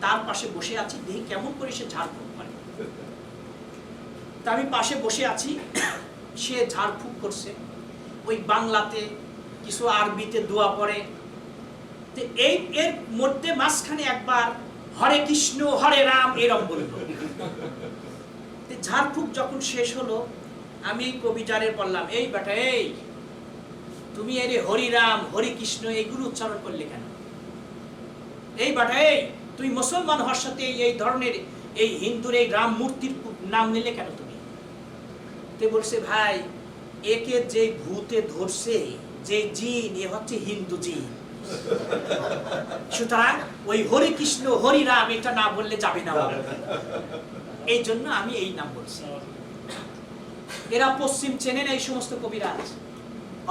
Speaker 3: তার পাশে বসে আছি, দেখি কেমন করে সে ঝাড়ফুঁক করে। তা আমি পাশে বসে আছি, সে ঝাড়ফুঁক করছে, ওই বাংলাতে কিছু আরবিতে দোয়া পড়ে। তো এই এর মধ্যে মাঝখানে একবার হরে কৃষ্ণ হরে রাম এরম বলল। ঝাড়ফুঁক যখন শেষ হলো, আমি কবিজারে বললাম, এই বেটা, এই তুমি এর হরি রাম হরি কৃষ্ণ এগুলো উচ্চারণ করলে কেন? এই বেটা, এই তুমি মুসলমান হওয়ার সাথে এই ধরনের এই হিন্দুর এই রাম মূর্তির নাম নিলে কেন তুমি? তে বলছে, ভাই একে যে ভূতে ধরছে, যে জিন, এ হচ্ছে হিন্দু জিন, সুতরাং ওই হরি কৃষ্ণ হরি রাম এটা না বললে যাবে না, এই জন্য আমি এই নাম বলছি। এরা পশ্চিম চেনে না এই সমস্ত কবিরাজ,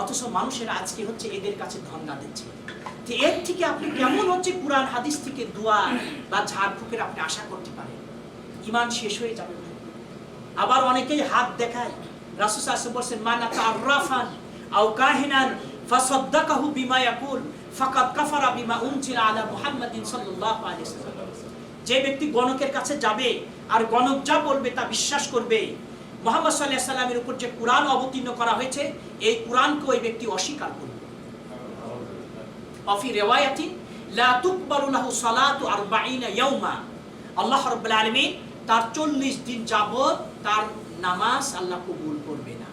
Speaker 3: অথচ মানুষের আজকে হচ্ছে এদের কাছে ধন্না দিচ্ছে। এর থেকে আপনি কেমন হচ্ছে কুরআন হাদিস থেকে দোয়া বা ঝাড়ফুঁকের আপনি আশা করতে পারেন? ঈমান শেষ হয়ে যাবে। আবার অনেকেই হাত দেখায়। রাসূল সাল্লাল্লাহু আলাইহি ওয়াসাল্লাম বলেন, মান তাআররাফান আও কাহিনান ফাসাদ্দাকাহু বিমা ইয়াকুল ফাকাদ কাফারা বিমা উনজিলা আলা মুহাম্মাদিন সাল্লাল্লাহু আলাইহি ওয়াসাল্লাম। যে ব্যক্তি গণকের কাছে যাবে আর গণক যা বলবে তা বিশ্বাস করবে, মুহাম্মদ সাল্লাল্লাহু আলাইহি ওয়াসাল্লামের উপর যে কুরআন অবতীর্ণ করা হয়েছে, এই কুরআনকে ওই ব্যক্তি অস্বীকার করবে। অফি রিওয়ায়াতিন লা তুকবালু লাহু সালাতু 40 ইয়াওমা, আল্লাহ রাব্বুল আলামিন তার 40 দিন যাবত তার নামাজ আল্লাহ কবুল করবে না।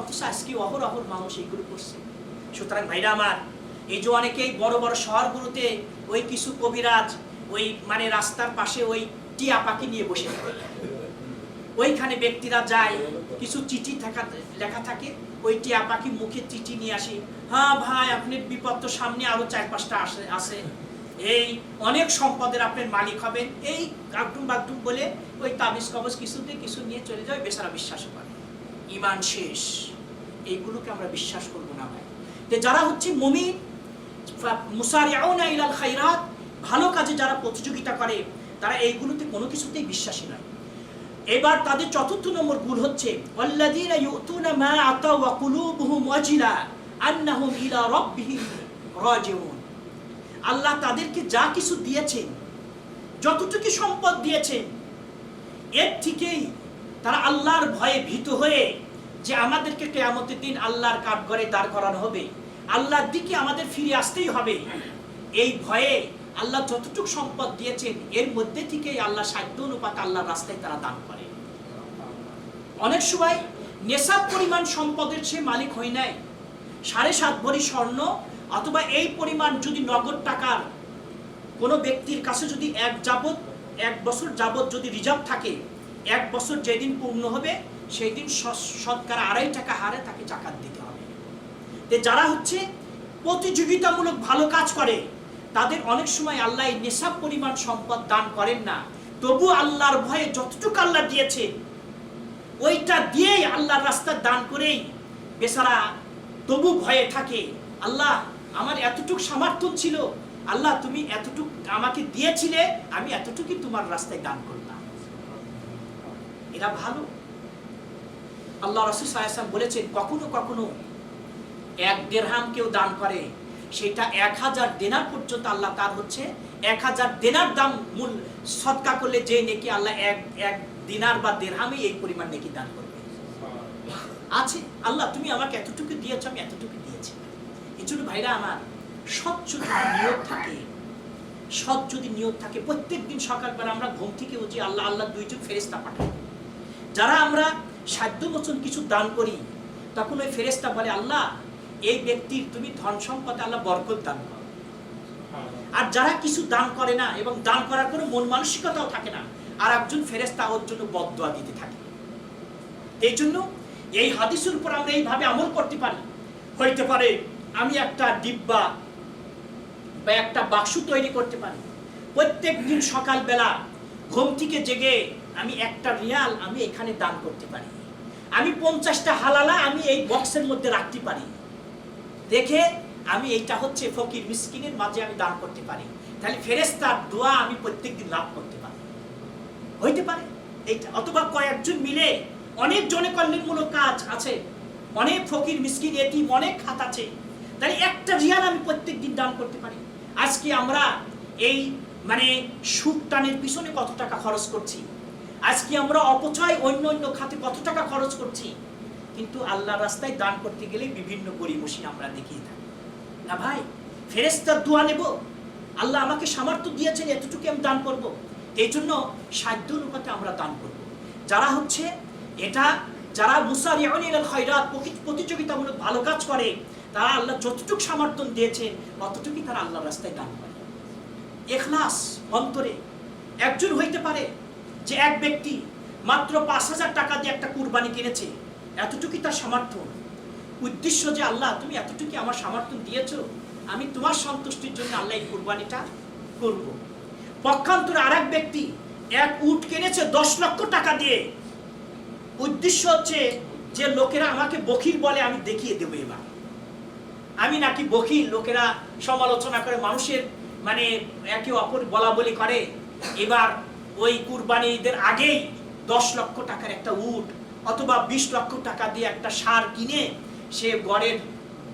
Speaker 3: অথচ আজকে অহরহ মানুষ এইগুলো করছে। সুতরাং ভাইরা আমার, এই যে অনেকেই বড় বড় শহরগুলোতে ওই কিছু কবিরাজ ওই মানে রাস্তার পাশে ওই টিয়া পাখি নিয়ে বসে থাকে, ওইখানে ব্যক্তিরা যায়, কিছু চিঠি লেখা থাকে, ওই টিয়া পাখি মুখে চিঠি নিয়ে আসে, হ্যাঁ ভাই আপনার বিপদ তো সামনে আরো 4-5টা আসে, এই অনেক সম্পদের আপনার মালিক হবেন, এই কাকডুম বাগডুম বলে ওই তাবিজ কবজ কিছু নিয়ে চলে যায়। বেচারা বিশ্বাস করে, ঈমান শেষ। এইগুলোকে আমরা বিশ্বাস করবো না ভাই। যারা হচ্ছে মুমিন, মুসারিউনা ইলাল খায়রাত, ভালো কাজে যারা প্রতিযোগিতা করে, তারা এইগুলোতে কোনো কিছুতেই বিশ্বাসী নয়। এবার তাদের ৪র্থ নম্বর গুণ হচ্ছে ওয়াল্লাযীনা ইউতুনা মা আতাউ ওয়া কুলুবুহুম ওয়াজিলা আন্নাহুম ইলা রাব্বিহিম রাজিউন। আল্লাহ তাদেরকে যা কিছু দিয়েছেন, যতটুকু সম্পদ দিয়েছেন, এর থেকেই তারা আল্লাহর ভয়ে ভীত হয়ে যে আমাদেরকে কিয়ামতের দিন আল্লাহর কাঠগড়ে দাঁড় করানো হবে, আল্লাহর দিকে আমাদের ফিরে আসতেই হবে, এই ভয়ে আল্লাহ যতটুকু সম্পদ দিয়েছেন এর মধ্যে থেকেই আল্লাহ সাধ্য অনুপাতে আল্লাহর রাস্তায় তারা দান করে। অনেক সময় নেশাব পরিমাণ সম্পদের সে মালিক হয় নাই, 7.5 ভরি স্বর্ণ অথবা এই পরিমাণ যদি নগদ টাকার কোনো ব্যক্তির কাছে যদি এক বছর যাবত যদি রিজার্ভ থাকে, 1 বছর যেদিন পূর্ণ হবে সেই দিন শতকরা 2.5 টাকা হারে তাকে জাকাত দিতে হবে। যারা হচ্ছে প্রতিযোগিতামূলক ভালো কাজ করে তাদের অনেক সময় আল্লাহ নেশাব পরিমাণ সম্পদ দান করেন না, তবু আল্লাহর ভয়ে যতটুকু আল্লাহ দিয়েছে ওইটা দিয়েই আল্লাহর রাস্তা দান করেই বেচারা তবু ভয়ে থাকে, আল্লাহ আমার এতটুকু সামর্থ্য ছিল, আল্লাহ তুমি এতটুকু আমাকে দিয়েছিলে, আমি এতটুকুই তোমার রাস্তায় দান করলাম। এরা ভালো। আল্লাহ রাসূল সাল্লাল্লাহু আলাইহি ওয়াসাল্লাম বলেছেন, কখনো কখনো 1 দিরহাম কেউ দান করে, সেটা 1000 দিনার পর্যন্ত আল্লাহ তার হচ্ছে 1000 দিনার দাম মূল সদকা করলে যে নেকি আল্লাহ এক দিনার বা দিরহামে এই পরিমাণ নেকি দান করবে। আছে আল্লাহ তুমি আমাকে এতটুকু দিয়েছো, আমি এতটুকু দিয়েছি। এই জন্য ভাইরা আমার, সৎ যদি নিয়ত থাকে প্রত্যেক দিন সকালবেলা আমরা ঘুম থেকে উঠি, আল্লাহ 2জন ফেরেশতা পাঠায়। যারা আমরা সাধ্য বচন কিছু দান করি তখন ওই ফেরেশতা বলে, আল্লাহ এই ব্যক্তির তুমি ধন সম্পদে আল্লাহ বরকত দান করো। আর যারা কিছু দান করে না এবং দান করার কোনো মন মানসিকতাও থাকে না, আর একজন ফেরেশতা ওর জন্য বদদোয়া দিতে থাকে। এই জন্য এই হাদিসের উপর আমরা এইভাবে আমল করতে পারি। হইতে পারে আমি একটা ডিব্বা বা একটা বাক্স তৈরি করতে পারি, প্রত্যেক দিন সকালবেলা ঘুম থেকে জেগে আমি 1 রিয়াল আমি এখানে দান করতে পারি, আমি 50টা হালালা আমি এই বক্সের মধ্যে রাখতে পারি, দেখে আমি এইটা হচ্ছে ফকির মিসকিনের মাঝে আমি দান করতে পারি, তাহলে ফেরেশতার দোয়া আমি প্রত্যেকদিন লাভ করতে পারি। হইতে পারে এইটা। অথবা কয়েকজন মিলে অনেক জনে কল্যাণমূলক কাজ আছে, অনেক ফকির মিসকিন এতিম অনেক খাত আছে, তাহলে 1 রিয়াল আমি প্রত্যেকদিন দান করতে পারি। আজকে আমরা এই সুদ টানের পিছনে কত টাকা খরচ করছি, আজকে আমরা অপচয় অন্য খাতে কত টাকা খরচ করছি, কিন্তু আল্লাহর রাস্তায় দান করতে গেলে বিভিন্ন গরিমসি আমরা দেখিয়ে থাকি। না ভাই, ফেরেশতার দোয়া নেব, আল্লাহ আমাকে সামর্থ্য দিয়েছেন এতটুকু আমি দান করব, এই জন্য সাধ্য অনুপাতে আমরা দান করব। যারা হচ্ছে যারা মুসারিউন ইলাল খায়রাত প্রতিযোগিতামূলক ভালো কাজ করে, তারা আল্লাহ যতটুকু সামর্থ্য দিয়েছেন অতটুকুই তারা আল্লাহর রাস্তায় দান করে। ইখলাস অন্তরে। একজন হইতে পারে যে এক ব্যক্তি মাত্র 5000 টাকা দিয়ে একটা কুরবানি কিনেছে, এতটুকুই তার সামর্থ্য, উদ্দেশ্য যে আল্লাহ তুমি এতটুকু আমার সামর্থ্য দিয়েছো, আমি তোমার সন্তুষ্টির জন্য আল্লাহ এই কুরবানিটা করব। পক্ষান্তরে আরেক ব্যক্তি 1 উট কিনেছে 10 লক্ষ টাকা দিয়ে, উদ্দেশ্য হচ্ছে যে লোকেরা আমাকে বখিল বলে, আমি দেখিয়ে দেবো এবার আমি নাকি বখিল, লোকেরা সমালোচনা করে, মানুষের একে অপর বলা বলি করে, এবার ওই কুরবানি ঈদের আগেই 10 লক্ষ টাকার একটা উট অথবা 20 লক্ষ টাকা দিয়ে একটা ষাঁড় কিনে সে ঘরের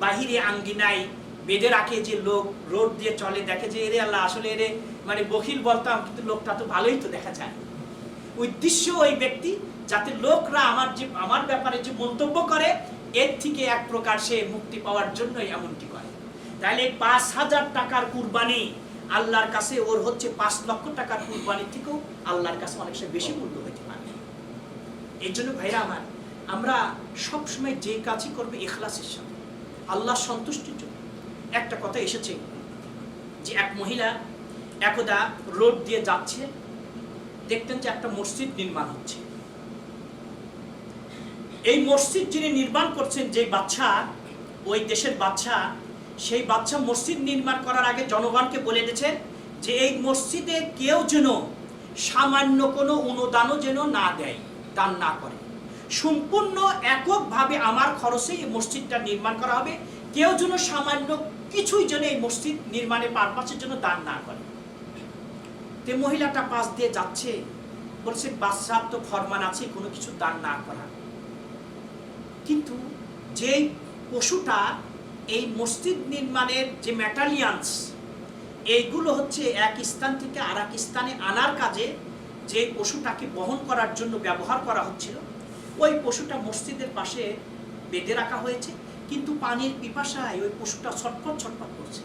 Speaker 3: বাহিরে আঙ্গিনায় বেঁধে রাখে, যে লোক রোড দিয়ে চলে দেখে যে এরে আল্লাহ আসলে এরে বখিল বলতাম, কিন্তু লোকটা তো ভালোই তো দেখা যায়। উদ্দেশ্য ওই ব্যক্তি যাতে লোকরা আমার ব্যাপারে যে মন্তব্য করে এর থেকে এক প্রকার সে মুক্তি পাওয়ার জন্য এমনটি করে। তাহলে 5000 টাকার কুরবানি আল্লাহর কাছে ওর হচ্ছে 5 লক্ষ টাকার কুরবানি থেকেও আল্লাহর কাছে অনেক বেশি মূল্য হতে পারে। এই জন্য ভাইরা আমার, আমরা সবসময় যে কাজই করবো ইখলাসের সাথে, আল্লাহ সন্তুষ্টির জন্য। একটা কথা এসেছে যে এক মহিলা একদা রোড দিয়ে যাচ্ছে, দেখতেন যে একটা মসজিদ নির্মাণ হচ্ছে। এই মসজিদ যিনি নির্মাণ করছেন, যে বাচ্চা, ওই দেশের বাচ্চা, সেই বাচ্চা মসজিদ নির্মাণ করার আগে জনগণকে বলে দিয়েছেন যে এই মসজিদে কেউ যেন সামান্য কোনো অনুদানও যেন না দেয়, দান না করে, সম্পূর্ণ এককভাবে আমার খরচে এই মসজিদটা নির্মাণ করা হবে, কেউ যেন সামান্য কিছুই যেন এই মসজিদ নির্মাণের পারপাসের জন্য দান না করে। তে মহিলাটা পাশ দিয়ে যাচ্ছে, বলছে বাদশাহ তো ফরমান আছে কোনো কিছু দান না করা, কিন্তু যে পশুটা এই মসজিদ নির্মাণের যে ম্যাটালিয়ান্স, এইগুলো হচ্ছে এক স্থান থেকে আর এক স্থানে আনার কাজে যে পশুটাকে বহন করার জন্য ব্যবহার করা হচ্ছিল, ওই পশুটা মসজিদের পাশে বেঁধে রাখা হয়েছে, কিন্তু পানির পিপাসায় ওই পশুটা ছটফট ছটফট করছে।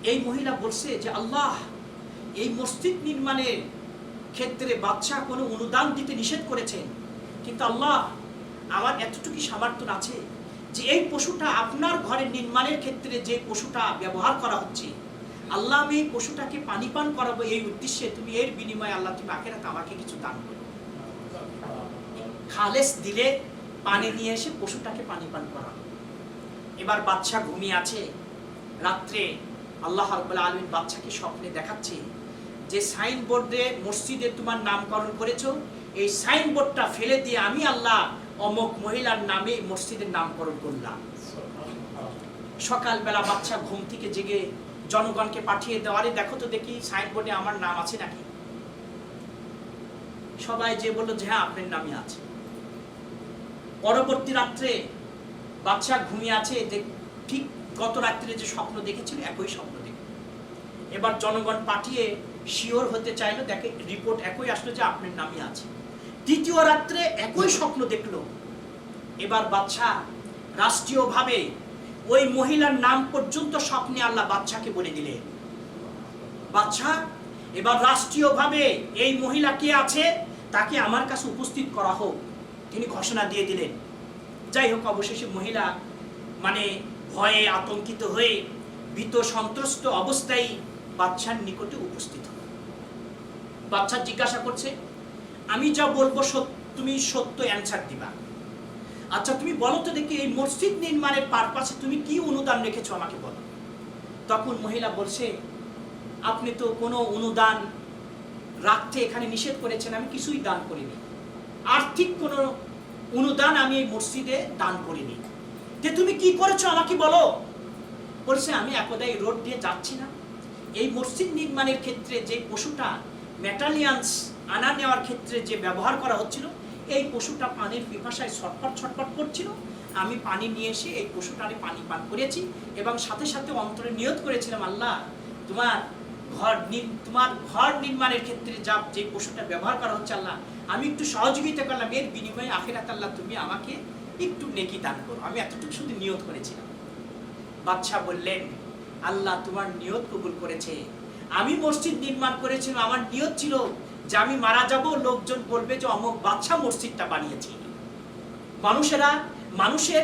Speaker 3: এই মহিলা বলছে যে আল্লাহ, এই মসজিদ নির্মাণের ক্ষেত্রে বাচ্চা কোনো অনুদান দিতে নিষেধ করেছেন, কিন্তু আল্লাহ আমার এতটুকু সামর্থ্য আছে যে এই পশুটা আপনার ঘরের নির্মাণের ক্ষেত্রে যে পশুটা ব্যবহার করা হচ্ছে, আল্লাহ আমি এই পশুটাকে পানি পান করাবো, এই উদ্দেশ্যে তুমি এর বিনিময়ে আল্লাহ তুমি আখিরাতে আমাকে কিছু দান করো। খালেস দিলে পানি নিয়ে এসে পশুটাকে পানি পান করানো। এবার বাচ্চা ঘুমিয়ে আছে, রাত্রে আল্লাহ রাব্বুল আলামিন বাচ্চাকে স্বপ্নে দেখাচ্ছে যে সাইনবোর্ডে মসজিদে তোমার নামকরণ করেছো, এই সাইনবোর্ডটা ফেলে দিয়ে আমি আল্লাহ অমুক মহিলার নামে মসজিদের নামকরণ করলাম। সকালবেলা বাচ্চা ঘুম থেকে জেগে জনগণকে পাঠিয়ে দেওয়ারে দেখো তো দেখি সাইনবোর্ডে আমার নাম আছে নাকি। সবাই যে বললো যে হ্যাঁ আপনার নামই আছে। পরবর্তী রাত্রে বাচ্চা ঘুমিয়ে আছে, যে ঠিক গত রাত্রে যে স্বপ্ন দেখেছিল একই স্বপ্ন দেখে। এবার জনগণ পাঠিয়ে শিওর হতে চাইলো, দেখে রিপোর্ট একই আসলো যে আপনার নামই আছে। দ্বিতীয় রাত্রে একই স্বপ্ন দেখলো। এবার বাচ্চা রাষ্ট্রীয়ভাবে ওই মহিলার নাম পর্যন্ত স্বপ্নে আল্লাহ বাচ্চাকে বলে দিলেন। বাচ্চা এবার রাষ্ট্রীয়ভাবে এই মহিলা কে আছে তাকে আমার কাছে উপস্থিত করা হোক, তিনি ঘোষণা দিয়ে দিলেন। যাই হোক, অবশেষে মহিলা মানে ভয়ে আতঙ্কিত হয়ে ভীত সন্ত্রস্ত অবস্থায় বাচ্চার নিকটে উপস্থিত হল। বাচ্চা জিজ্ঞাসা করছে, আমি যা বলবো তুমি সত্য অ্যান্সার দিবা। আচ্ছা তুমি বলো তো দেখি, এই মসজিদ নির্মাণের পারপাসে তুমি কি অনুদান রেখেছো আমাকে বলো। তখন মহিলা বলছে, আপনি তো কোনো অনুদান রাখতে এখানে নিষেধ করেছেন, আমি কিছুই দান করিনি, আর্থিক কোনো অনুদান আমি এই মসজিদে দান করিনি। যে তুমি কি করেছো আমাকে বলো। বলছে, আমি একদা এই রোড দিয়ে যাচ্ছি না, এই মসজিদ নির্মাণের ক্ষেত্রে যে পশুটা মেটালিয়ান্স আনা নেওয়ার ক্ষেত্রে যে ব্যবহার করা হচ্ছিল, এই পশুটা পানির পিপাসায় ছটফট ছটফট করছিল, আমি পানি নিয়ে এসে এই পশুটারে পানি পান করেছি এবং সাথে সাথে অন্তরে নিয়ত করেছিলাম, আল্লাহ তোমার ঘর নির্মাণের ক্ষেত্রে যে পশুটা ব্যবহার করা হচ্ছে, আল্লাহ আমি একটু সহযোগিতা করলাম, এর বিনিময়ে আখিরাতে আল্লাহ তুমি আমাকে একটু নেকি দান করো, আমি এতটুকু শুধু নিয়ত করেছিলাম। বাদশা বললেন, আল্লাহ তোমার নিয়ত কবুল করেছে। আমি মসজিদ নির্মাণ করেছিলাম, আমার নিয়ত ছিল যে আমি মারা যাব, লোকজন বলবে যে অমুক বাদশা মসজিদটা বানিয়েছে। মানুষের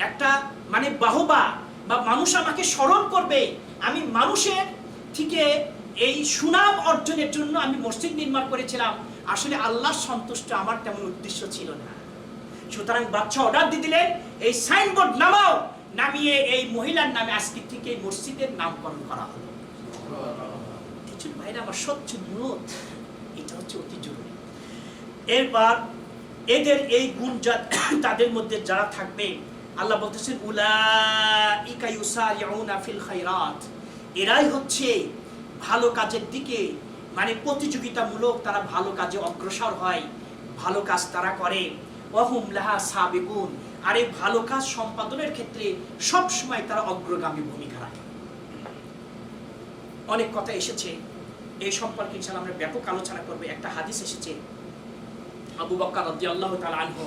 Speaker 3: একটা মানে বাহবা বা মানুষ আমাকে স্মরণ করবে, আমি মানুষের থেকে এই সুনাম অর্জনের জন্য আমি মসজিদ নির্মাণ করেছিলাম। আসলে আল্লাহর সন্তুষ্ট আমার তেমন উদ্দেশ্য ছিল না। সুতরাং বাদশা অর্ডার দিয়ে দিলেন, এই সাইনবোর্ড নামাও। নামিয়ে এই মহিলার নামে আজকে থেকে এই মসজিদের নামকরণ করা হলো। ভাইরা আমার স্বচ্ছ নিয়ত, এটা হচ্ছে অতি জরুরি। এরপর এদের এই গুণ তাদের মধ্যে যারা থাকবে, আল্লাহ বলতেছেন উলাইকা ইউসারিউনা ফিল খায়রাত, এরাই হচ্ছে ভালো কাজের দিকে মানে প্রতিযোগিতামূলক, তারা ভালো কাজে অগ্রসর হয়, ভালো কাজ তারা করে। ওয়াহুম লাহা সাবিকুন, আর এই ভালো কাজ সম্পাদনের ক্ষেত্রে সব সময় তারা অগ্রগামী ভূমিকা রাখে। অনেক কথা এসেছে এই সম্পর্কে, ইনশাআল্লাহ আমরা ব্যাপক আলোচনা করব। একটা হাদিস এসেছে, আবু বকর রাদিয়াল্লাহু তাআলা আনহু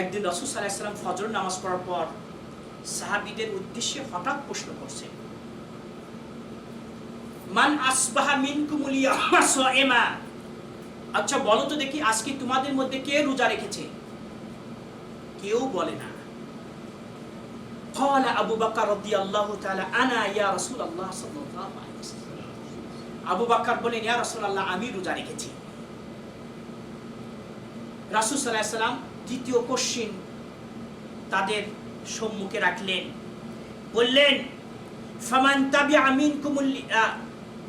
Speaker 3: একদিন রাসূল সাল্লাল্লাহু আলাইহি ওয়াসাল্লাম ফজর নামাজ পড়ার পর সাহাবীদের উদ্দেশ্যে হঠাৎ প্রশ্ন করছে, মান আসবাহা মিনকুমুল ইয়াওমা সাইমা, আচ্ছা বলো তো দেখি আজকে তোমাদের মধ্যে কে রোজা রেখেছে? কেউ বলে না। ক্বালা আবু বকর রাদিয়াল্লাহু তাআলা আনা ইয়া রাসূলুল্লাহ সাল্লাল্লাহু আলাইহি ওয়াসাল্লাম, আবু বকর বলেন, ইয়া রাসূলুল্লাহ আমি রোজা রেখেছি। রাসূল সাল্লাল্লাহু আলাইহি ওয়াসাল্লাম দ্বিতীয় কোশ্চেন তাদের সম্মুখে রাখলেন, বললেন, ফামান তাবিআ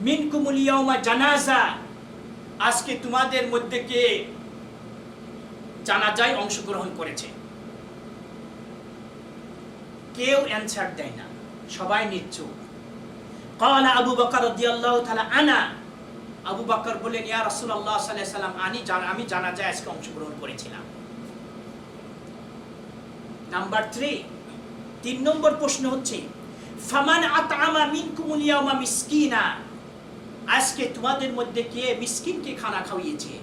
Speaker 3: মিনকুমুল ইয়াওমা জানাজা, আজকে তোমাদের মধ্যে কে জানাজায় অংশগ্রহণ করেছে? কেউ অ্যানসার দেয় না, সবাই নিশ্চুপ। ক্বালা আবু বকর রাদিয়াল্লাহু তাআলা আনা, আবু বকর বলেন, ইয়া রাসূলুল্লাহ সাল্লাল্লাহু আলাইহি ওয়াসাল্লাম আমি জানাজায় আজকে অংশগ্রহণ করেছিলাম। নাম্বার 3 নম্বর প্রশ্ন হচ্ছে, ফামান আতআমা মিনকুমুল ইয়াওমা মিসকিনা, আজকে তোমাদের মধ্যে কে মিসকিনকে খানা খাওয়িয়েছে?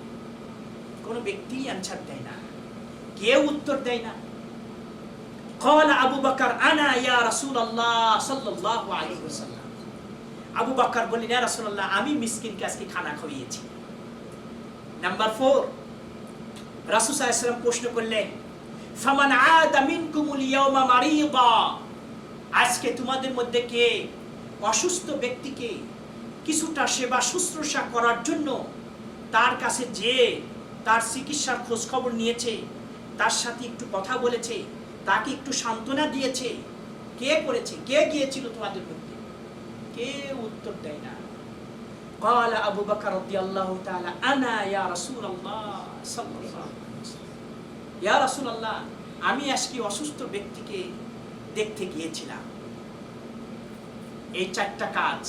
Speaker 3: কোনো ব্যক্তি অ্যানসার দেয় না, কেউ উত্তর দেয় না। ক্বালা আবু বকর আনা ইয়া রাসূলুল্লাহ সাল্লাল্লাহু আলাইহি ওয়াসাল্লাম। আবু বকর বললেন, ইয়া রাসূলুল্লাহ, আমি মিসকিনকে আজকে খানা খাওয়িয়েছি। নাম্বার 4, রাসূল সাল্লাল্লাহু আলাইহি ওয়াসাল্লাম প্রশ্ন করলেন, ফামান আদা মিনকুমুল ইয়াওমা মারিদা, আজকে তোমাদের মধ্যে কে অসুস্থ ব্যক্তিকে কিছুটা সেবা শুশ্রূষা করার জন্য তার কাছে যে তার চিকিৎসার খোঁজ খবর নিয়েছে, তার সাথে একটু কথা বলেছে, তাকে একটু সান্ত্বনা দিয়েছে, কে করেছে? কে গিয়েছিল তোমাদের মধ্যে? কেউ উত্তর দেয় না। ক্বালা আবু বকর রাদিয়াল্লাহু তাআলা আনা ইয়া রাসূলুল্লাহ সাল্লাল্লাহু আলাইহি ওয়াসাল্লাম, ইয়া রাসূলুল্লাহ, আমি আজকে অসুস্থ ব্যক্তিকে দেখতে গিয়েছিলাম। এই 4টা কাজ।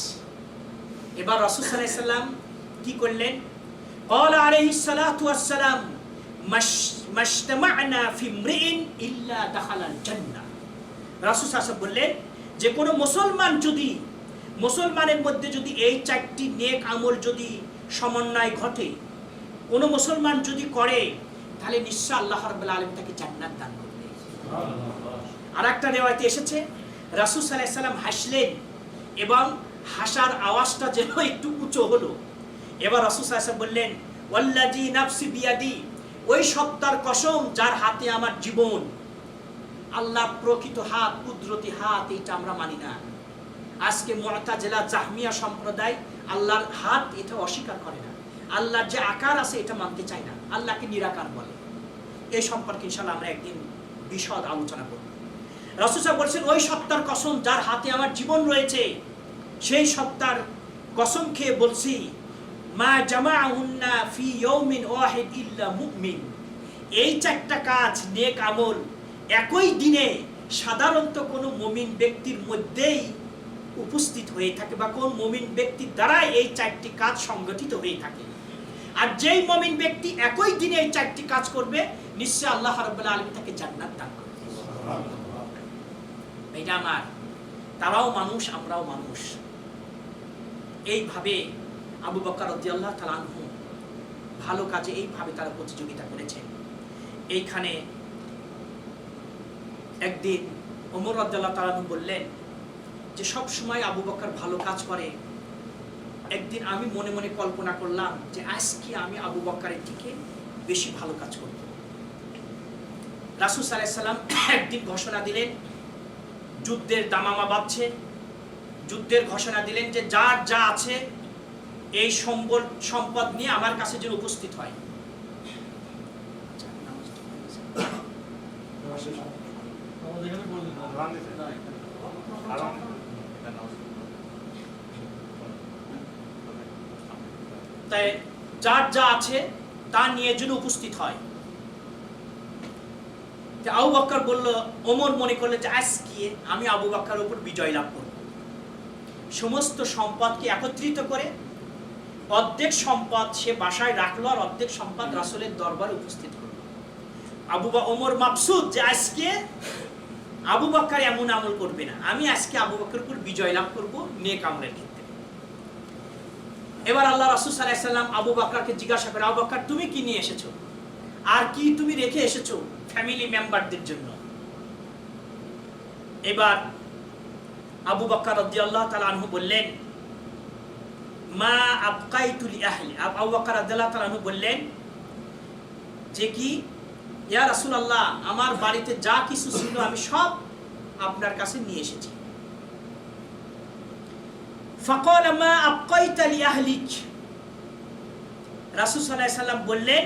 Speaker 3: এবার রাসূল সাল্লাল্লাহু আলাইহি সাল্লাম কি করলেন? ক্বালা আলাইহিস সালাতু ওয়াস সালাম মাশতামা'না ফি ইমরিইন ইল্লা দাখালাল জান্নাহ। রাসূল সাল্লাল্লাহু আলাইহি বললেন যে কোনো মুসলমানের মধ্যে যদি এই 4টি নেক আমল যদি সমন্বয় ঘটে, কোনো মুসলমান যদি করে, তাহলে নিশ্চয় আল্লাহ রাব্বুল আলামিন তাকে জান্নাত দান করবে। আর একটা রিওয়ায়াতে এসেছে রাসূল সাল্লাল্লাহু আলাইহি সাল্লাম হাসলেন এবং হাসার আওয়াজটা যেন একটু উঁচু হলো। এবার রাসূল সাল্লাল্লাহু আলাইহি বললেন, ওয়াল্লাযী নাফসি বিয়াদি, ওই সত্তার কসম যার হাতে আমার জীবন। আল্লাহর প্রকৃত হাত, কুদরতি হাত, এটা আমরা মানি না। আজকে মুআতাজিলা জাহমিয়া সম্প্রদায় আল্লাহর হাত এটা অস্বীকার করে না, আল্লাহর যে আকার আছে এটা মানতে চায় না, আল্লাহকে নিরাকার বলে। এই সম্পর্কে ইনশাআল্লাহ আমরা একদিন বিশদ আলোচনা করব। রাসূল সাল্লাল্লাহু আলাইহি ওয়াসাল্লাম বলেছেন, ওই সত্তার কসম যার হাতে আমার জীবন রয়েছে, সেই সত্তার কসম খেয়ে বলছি, মা জামাআহুন্না ফি ইয়াউমিন ওয়াহিদ ইল্লা মুমিন, এই 4টা কাজ নেক আমল একই দিনে সাধারণত কোনো মুমিন ব্যক্তির মধ্যেই উপস্থিত হয়ে থাকে, বা কোন মুমিন ব্যক্তির দ্বারা এই 4টি কাজ সংগঠিত হয়ে থাকে। আর যেই মুমিন ব্যক্তি একই দিনে এই 4টি কাজ করবে, নিশ্চয় আল্লাহ রাব্বুল আলামিন তাকে জান্নাত দান করবে। এটা আমার, তারাও মানুষ, আমরাও মানুষ। এইভাবে আবু বকর রাদিয়াল্লাহু তাআলা আনহু ভালো কাজে এইভাবে তারা প্রতিযোগিতা করেছেন। এইখানে একদিন ওমর রাদিয়াল্লাহু তাআলা আনহু বললেন যে সব সময় আবু বকর ভালো কাজ করে, একদিন আমি মনে মনে কল্পনা করলাম যে আজকে আমি আবু বকরের থেকে বেশি ভালো কাজ করব। রাসূল সাল্লাল্লাহু আলাইহি সাল্লাম একদিন ঘোষণা দিলেন, যুদ্ধের দামামা বাজছে, যুদ্ধের ঘোষণা দিলেন যে যার যা আছে এই সম্পদ নিয়ে আমার কাছে যেন উপস্থিত হয়। তাই যার যা আছে তা নিয়ে যেন উপস্থিত হয়। আবু বকর বলল, ওমর মনে করলে যে আজকে আমি আবু বকরের উপর বিজয় লাভ করব। সমস্ত সম্পদকে একত্রিত করে অর্ধেক সম্পদ সে বাসায় রাখলো, আর অর্ধেক সম্পদ রাসূলের দরবারে উপস্থিত করলো। ওমর মাবসুদ যে আজকে আবু বকর এমন আমল করবে না, আমি আজকে আবু বকরের উপর বিজয় লাভ করব নেক আমলের ক্ষেত্রে। এবার আল্লাহ রাসূল সাল্লাল্লাহু আলাইহি সাল্লাম আবু বকরকে জিজ্ঞাসা করে, আবু বকর তুমি কি নিয়ে এসেছো, আর কি তুমি রেখে এসেছো ফ্যামিলি মেম্বারদের জন্য? এবার আবু বকর রাদিয়াল্লাহু তাআলা আনহু বললেন, মা আবকাইতু লি আহলি। আবু বকর রাদিয়াল্লাহু তাআলা আনহু বললেন যে কি, ইয়া রাসূলুল্লাহ, আমার বাড়িতে যা কিছু ছিল আমি সব আপনার কাছে নিয়ে এসেছি। ফাকাল মা আবকাইতা লি আহলিক। রাসূল সাল্লাল্লাহু আলাইহি সাল্লাম বললেন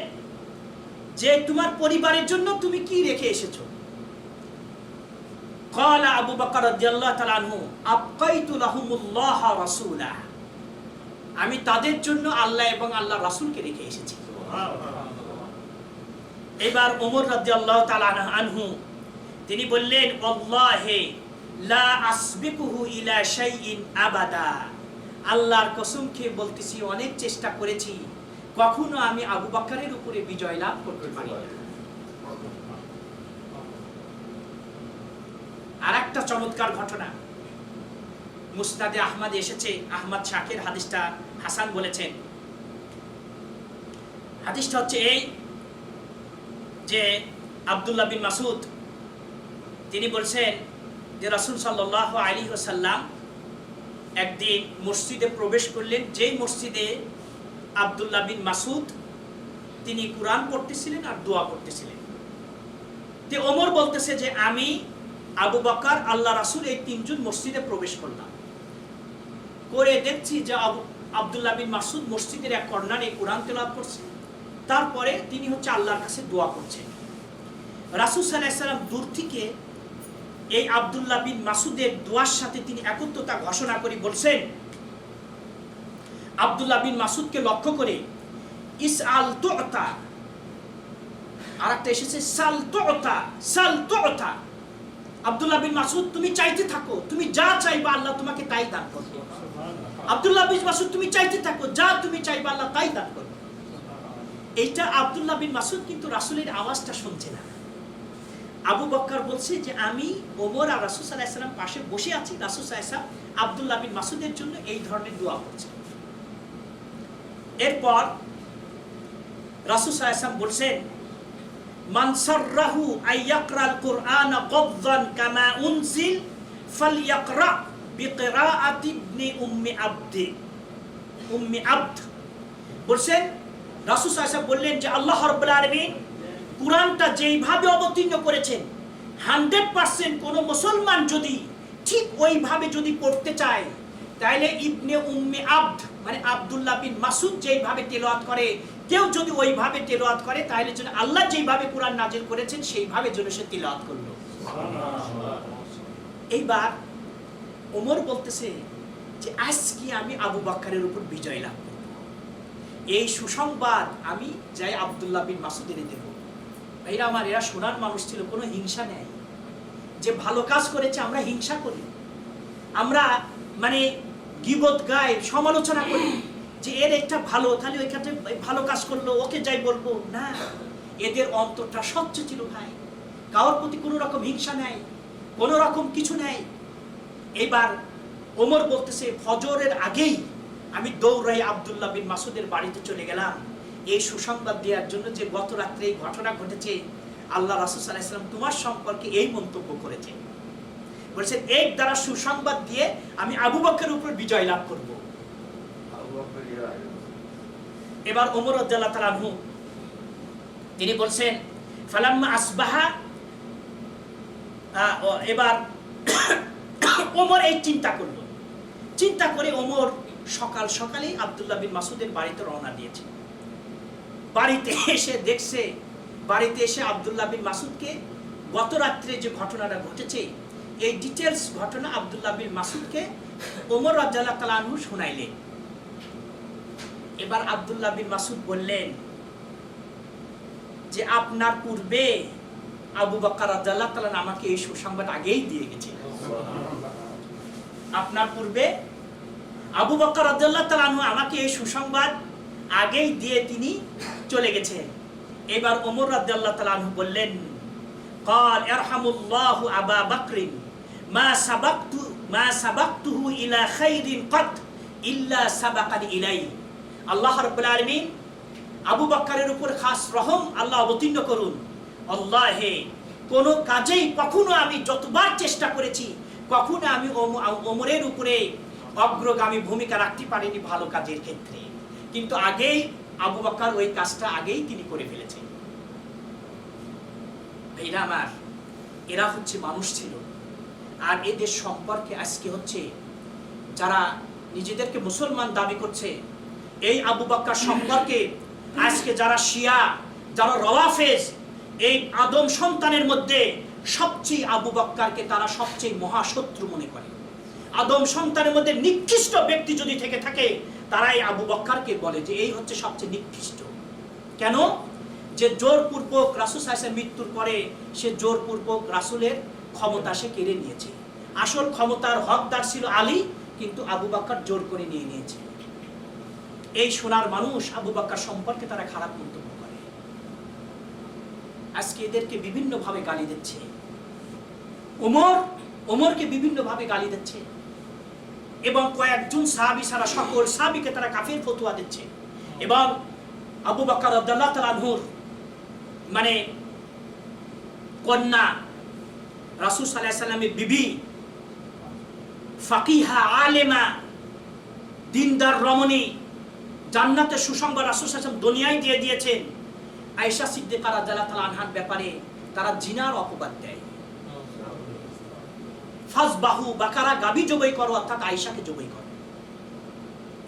Speaker 3: যে তোমার পরিবারের জন্য তুমি কি রেখে এসেছো? ক্বালা আবু বকর রাদিয়াল্লাহু তাআলা আনহু, আবকাইতু লাহুমুল্লাহ ওয়া রাসূলাহ, আমি তাদের জন্য আল্লাহ এবং আল্লাহর রাসূলকে রেখে এসেছি। এবার ওমর রাদিয়াল্লাহু তাআলা আনহু তিনি বললেন, আল্লাহি লা আসবিকুহু ইলা শাইইন আবাদা, আল্লাহর কসম খেয়ে বলতেছি অনেক চেষ্টা করেছি, কখনো আমি আবু বকরের উপরে বিজয় লাভ করতে পারি না। আর একটা চমৎকার ঘটনা, মুসনাদে আহমদ এসেছে, আহমদ শাকির হাদিসটা হাসান বলেছেন। হাদিসটা হচ্ছে এই যে আব্দুল্লাহ বিন মাসউদ তিনি বলছেন যে রাসূল সাল্লাল্লাহু আলাইহি ওয়াসাল্লাম একদিন মসজিদে প্রবেশ করলেন, যেই মসজিদে আব্দুল্লাহ বিন মাসউদ তিনি কুরআন পড়তেছিলেন আর দোয়া করতেছিলেন। তে ওমর বলতেছে যে আমি, আবু বকর, আল্লাহ রাসূল এই তিনজন মসজিদে প্রবেশ করলাম, করে দেখছি যে আব্দুল্লাহ বিন মাসউদ মসজিদের এক কর্নারে কুরআন তেলাওয়াত করছে, তারপরে তিনি হচ্ছে আল্লাহর কাছে দোয়া করছেন। রাসূল সাল্লাল্লাহু আলাইহি ওয়াসাল্লাম দূর থেকে এই আব্দুল্লাহ বিন মাসউদের দোয়ার সাথে তিনি একত্রতা ঘোষণা করে বলছেন, আব্দুল্লাহ বিন মাসউদকে লক্ষ্য করে, ইসআল তু'তা, আরেকটা এসেছে সাল তু'তা, সাল তু'তা। আব্দুল্লাহ বিন মাসউদ তুমি চাইতে থাকো, তুমি যা চাইবা আল্লাহ তোমাকে তাই দান করবে। আব্দুল্লাহ বিন মাসউদ তুমি চাইতে থাকো, যা তুমি চাইবা আল্লাহ তাই দান করবে। এইটা আব্দুল্লাহ বিন মাসউদ কিন্তু রাসূলের আওয়াজটা শুনছে না। আবু বকর বলছে যে আমি, ওমর আর রাসূল সাল্লাল্লাহু আলাইহি ওয়াসাল্লাম পাশে বসে আছি, রাসূল সাল্লাল্লাহু আলাইহি ওয়াসাল্লাম আব্দুল্লাহ বিন মাসউদের জন্য এই ধরনের দোয়া করছে। এরপর রাসূল সাল্লাল্লাহু আলাইহি ওয়াসাল্লাম বলছেন, মান সাররাহু আইয়াকরাল কুরআনা গাদযান কামা উনজিল ফালইয়াকরা বিকিরাআতি ইবনি উম্মি আবদ। বলছেন রাসূল সাল্লাল্লাহু আলাইহি ওয়াসাল্লাম বললেন যে আল্লাহ রাব্বুল আলামিন কুরআনটা যেইভাবে অবতীর্ণ করেছেন 100% কোন মুসলমান যদি ঠিক ওইভাবে যদি পড়তে চায়, তাহলে ইবনে উম্মি আবদ মানে আব্দুল্লাহ বিন মাসউদ যেইভাবে তেলাওয়াত করে, কেউ যদি ওইভাবে তেলাওয়াত করে, তাহলে যেন আল্লাহ যেইভাবে কুরআন নাযিল করেছেন সেইভাবে যেন সে তেলাওয়াত করলো। এইবার ওমর বলতেছে যে আজকে আমি আবু বকরের উপর বিজয় লাভ করব, এই সুসংবাদ আমি যাই আব্দুল্লাহ বিন মাসউদের দেব। ভাইরা আমার, এরা সোনার মানুষ ছিল, কোনো হিংসা নেই। যে ভালো কাজ করেছে আমরা হিংসা করি, আমরা মানে গীবত গায়, সমালোচনা করি যে এর একটা ভালো, তাহলে ওই কাছে ভালো কাজ করলো, ওকে যাই বলবো না। এদের অন্তরটা স্বচ্ছ ছিল ভাই, কারোর প্রতি কোনো রকম হিংসা নাই, কোনো রকম কিছু নাই। এবার ওমর বলতেছে ফজরের আগেই আমি দৌড়াই আব্দুল্লাহ বিন মাসউদের বাড়িতে চলে গেলাম এই সুসংবাদ দেওয়ার জন্য যে গত রাত্রে এই ঘটনা ঘটেছে, আল্লাহ রাসূল সাল্লাল্লাহু আলাইহি ওয়াসাল্লাম তোমার সম্পর্কে এই মন্তব্য করেছে। বলছেন এর দ্বারা সুসংবাদ দিয়ে আমি আবু বকরের উপর বিজয় লাভ করব। এবার ওমর রাদিয়াল্লাহু তাআলা আনহু তিনি বলছেন ফালাম্মা আসবাহা, এবার ওমর এই চিন্তা করলো, চিন্তা করে ওমর সকাল সকালে আব্দুল্লাহ বিন মাসউদের বাড়িতে রওনা দিয়েছে। বাড়িতে এসে দেখছে, বাড়িতে এসে আব্দুল্লাহ বিন মাসউদকে গত রাত্রে যে ঘটনাটা ঘটেছে এই ডিটেলস ঘটনা আব্দুল্লাহ বিন মাসউদকে ওমর রাদিয়াল্লাহু তাআলা আনহু শুনাইলেন। এবার আব্দুল্লাহ বিন মাসউদ বললেন যে আপনার পূর্বে আবু বকর রাদিয়াল্লাহু তাআলা আমাকে এই সুসংবাদ আগেই দিয়ে গেছেন। আপনার পূর্বে আবু বকর রাদিয়াল্লাহু তাআলা আনহু আমাকে এই সুসংবাদ আগেই দিয়ে তিনি চলে গেছেন। এবার ওমর রাদিয়াল্লাহু তাআলা আনহু বললেন, قال ارحم الله ابا بكر ما سبقته الى خير قط الا سبقني اليه। আল্লাহ রাব্বুল আলামিন আবু বকরের উপর খাস রহম আল্লাহ অবতীর্ণ করুন। আল্লাহে কোন কাজেই কখনো আমি যতবার চেষ্টা করেছি কখনো আমি ওমরের উপরে অগ্রগামী ভূমিকা রাখতে পারিনি ভালো কাজের ক্ষেত্রে, কিন্তু আগেই আবু বকর ওই কাজটা আগেই তিনি করে ফেলেছেন। ভাইরা আমার, এরা হচ্ছে মানুষ ছিল। আর এদের সম্পর্কে আজকে হচ্ছে যারা নিজেদেরকে মুসলমান দাবি করছে, এই আবু বকর সম্পর্কে আজকে যারা শিয়া, যারা রওয়াফেজ, এই আদম সন্তানের মধ্যে সবচেয়ে আবু বকরকে তারা সবচেয়ে মহাশত্রু মনে করে। আদম সন্তানের মধ্যে নিকৃষ্ট ব্যক্তি যদি থেকে থাকে তারাই আবু বকরকে বলে যে এই হচ্ছে সবচেয়ে নিকৃষ্ট। কেন? যে জোরপূর্বক রাসূল সাল্লাল্লাহু আলাইহি ওয়াসাল্লাম মৃত্যুর পরে সে জোরপূর্বক রাসূলের ক্ষমতা সে কেড়ে নিয়েছে। আসল ক্ষমতার হকদার ছিল আলী, কিন্তু আবু বকর জোর করে নিয়ে নিয়েছে। এই সোনার মানুষ আবু বকর সম্পর্কে তারা খারাপ মন্তব্য করে। আজকে এদেরকে বিভিন্নভাবে গালি দিচ্ছে, ওমরকে বিভিন্নভাবে গালি দিচ্ছে। এবং কয়েকজন সাহাবী ছাড়া সকল সাহাবীকে তারা কাফের ফতোয়া দিচ্ছে। এবং আবু বকর রাদিয়াল্লাহু তাআলা আনহুর মানে কন্যা রাসূল সাল্লাল্লাহু আলাইহি ওয়াসাল্লামের বিবি ফাকিহা আলেমা দিনদার রমণী, জান্নাতের সুসংবাদ রাসূল সাল্লাল্লাহু আলাইহি ওয়াসাল্লাম দুনিয়ায় দিয়ে দিয়েছেন, আয়েশা সিদ্দিকা রাদিয়াল্লাহু তাআলা আনহার ব্যাপারে তারা জিনার অপবাদ দেয়। ফাসবাহু, বাকারা গাবি জবাই করো, অর্থাৎ আয়েশাকে জবাই করো।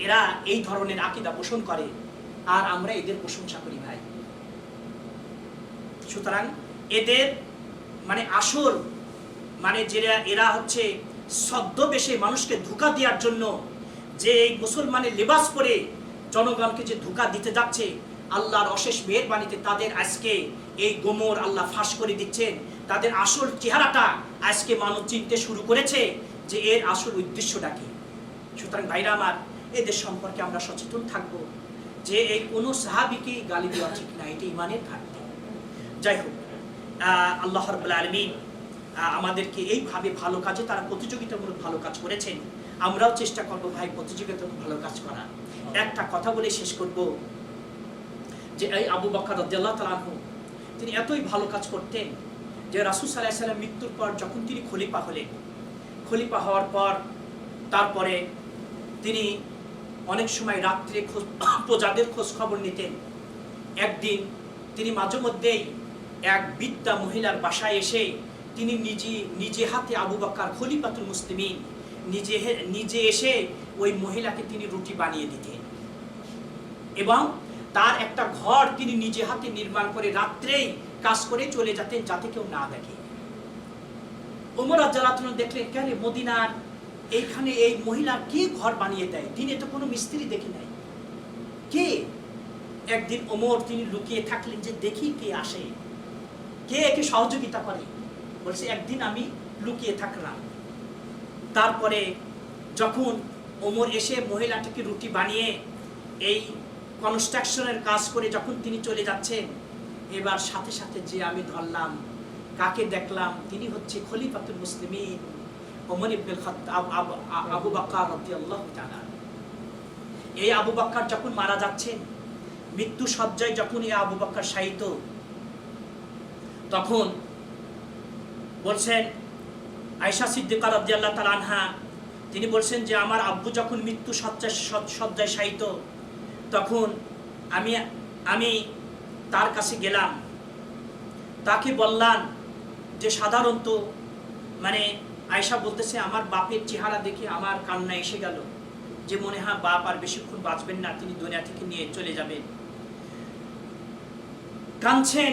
Speaker 3: এরা এই ধরনের আকীদা পোষণ করে, আর আমরা এদের প্রশংসা করি ভাই। সুতরাং এদের মানে আসল মানে এরা হচ্ছে ছদ্মবেশে মানুষকে ধোঁকা দেওয়ার জন্য যে এই মুসলমানের লেবাস পরে জনগণকে যে ধোঁকা দিতে যাচ্ছে, আল্লাহর অশেষ মেহেরবানিতে তাদের আজকে এই গোমর আল্লাহ ফাঁস করে দিচ্ছেন। তাদের আসল চেহারাটা আজকে মানুষ চিনতে শুরু করেছে যে এর আসল উদ্দেশ্যটা কি। সুতরাং ভাইরা আমার, এদের সম্পর্কে আমরা সচেতন থাকবো যে এই কোনো সাহাবীকে গালি দেওয়া ঠিক না, এটা ইমানের ঘাটতি। যাই হোক, আল্লাহ রাব্বুল আলামিন আমাদেরকে এইভাবে ভালো কাজে তারা প্রতিযোগিতামূলক ভালো কাজ করেছেন, আমরাও চেষ্টা করবো ভাই প্রতিযোগিতামূলক ভালো কাজ করা। একটা কথা বলে শেষ করব যে এই আবু বকর রাদিয়াল্লাহু তাআলা আনহু তিনি এতই ভালো কাজ করতেন যে রাসূল সাল্লাল্লাহু আলাইহি ওয়াসাল্লাম মৃত্যুর পর যখন তিনি খলিফা হলেন, খলিফা হওয়ার পর তারপরে তিনি অনেক সময় রাত্রে প্রজাদের খোঁজ খবর নিতেন। একদিন তিনি মাঝে মধ্যেই এক বৃদ্ধা মহিলার বাসায় এসে তিনি নিজে হাতে আবু বকর খলিফাতুল মুসলিমিন নিজে এসে ওই মহিলাকে তিনি রুটি বানিয়ে দিতেন এবং তার একটা ঘর তিনি নিজে হাতে নির্মাণ করে রাত্রেই কাজ করে চলে যেতেন যাতে কেউ না দেখে। ওমর রাদিয়াল্লাহু আনহু দেখলেন, কেন মদিনার এইখানে এই মহিলা কে ঘর বানিয়ে দেয়, দিনে তো কোনো মিস্ত্রি দেখি নাই, কে? একদিন ওমর তিনি লুকিয়ে থাকলেন যে দেখি কে আসে, কে একে সহযোগিতা করে। বলছে একদিন আমি লুকিয়ে থাকলাম। তারপরে যখন ওমর এসে মহিলাটিকে রুটি বানিয়ে এই কনস্ট্রাকশনের কাজ করে যখন তিনি চলে যাচ্ছেন, এবার সাথে সাথে যে আমি ধরলাম কাকে দেখলাম, তিনি হচ্ছে খলিফাতুল মুসলিমিন ওমর ইবনুল খাত্তাব আবু বকর রাদিয়াল্লাহু তাআলা। এই আবু বকর যখন মারা যাচ্ছেন, মৃত্যু শয্যায় যখন এই আবু বকর শায়িত, তখন বলছেন আয়েশা সিদ্দিকা রাদিয়াল্লাহু তাআলা আনহা, তিনি বলছেন যে আমার আব্বু যখন মৃত্যু শয্যায় শায়িত, তখন আমি তার কাছে গেলাম, তাকে বললাম যে সাধারণত মানে আয়েশা বলতেছে আমার বাপের চেহারা দেখে আমার কান্না এসে গেল, যে মনে হয় বাপ আর বেশিক্ষণ বাঁচবেন না, তিনি দুনিয়া থেকে নিয়ে চলে যাবেন। কাঁদছেন,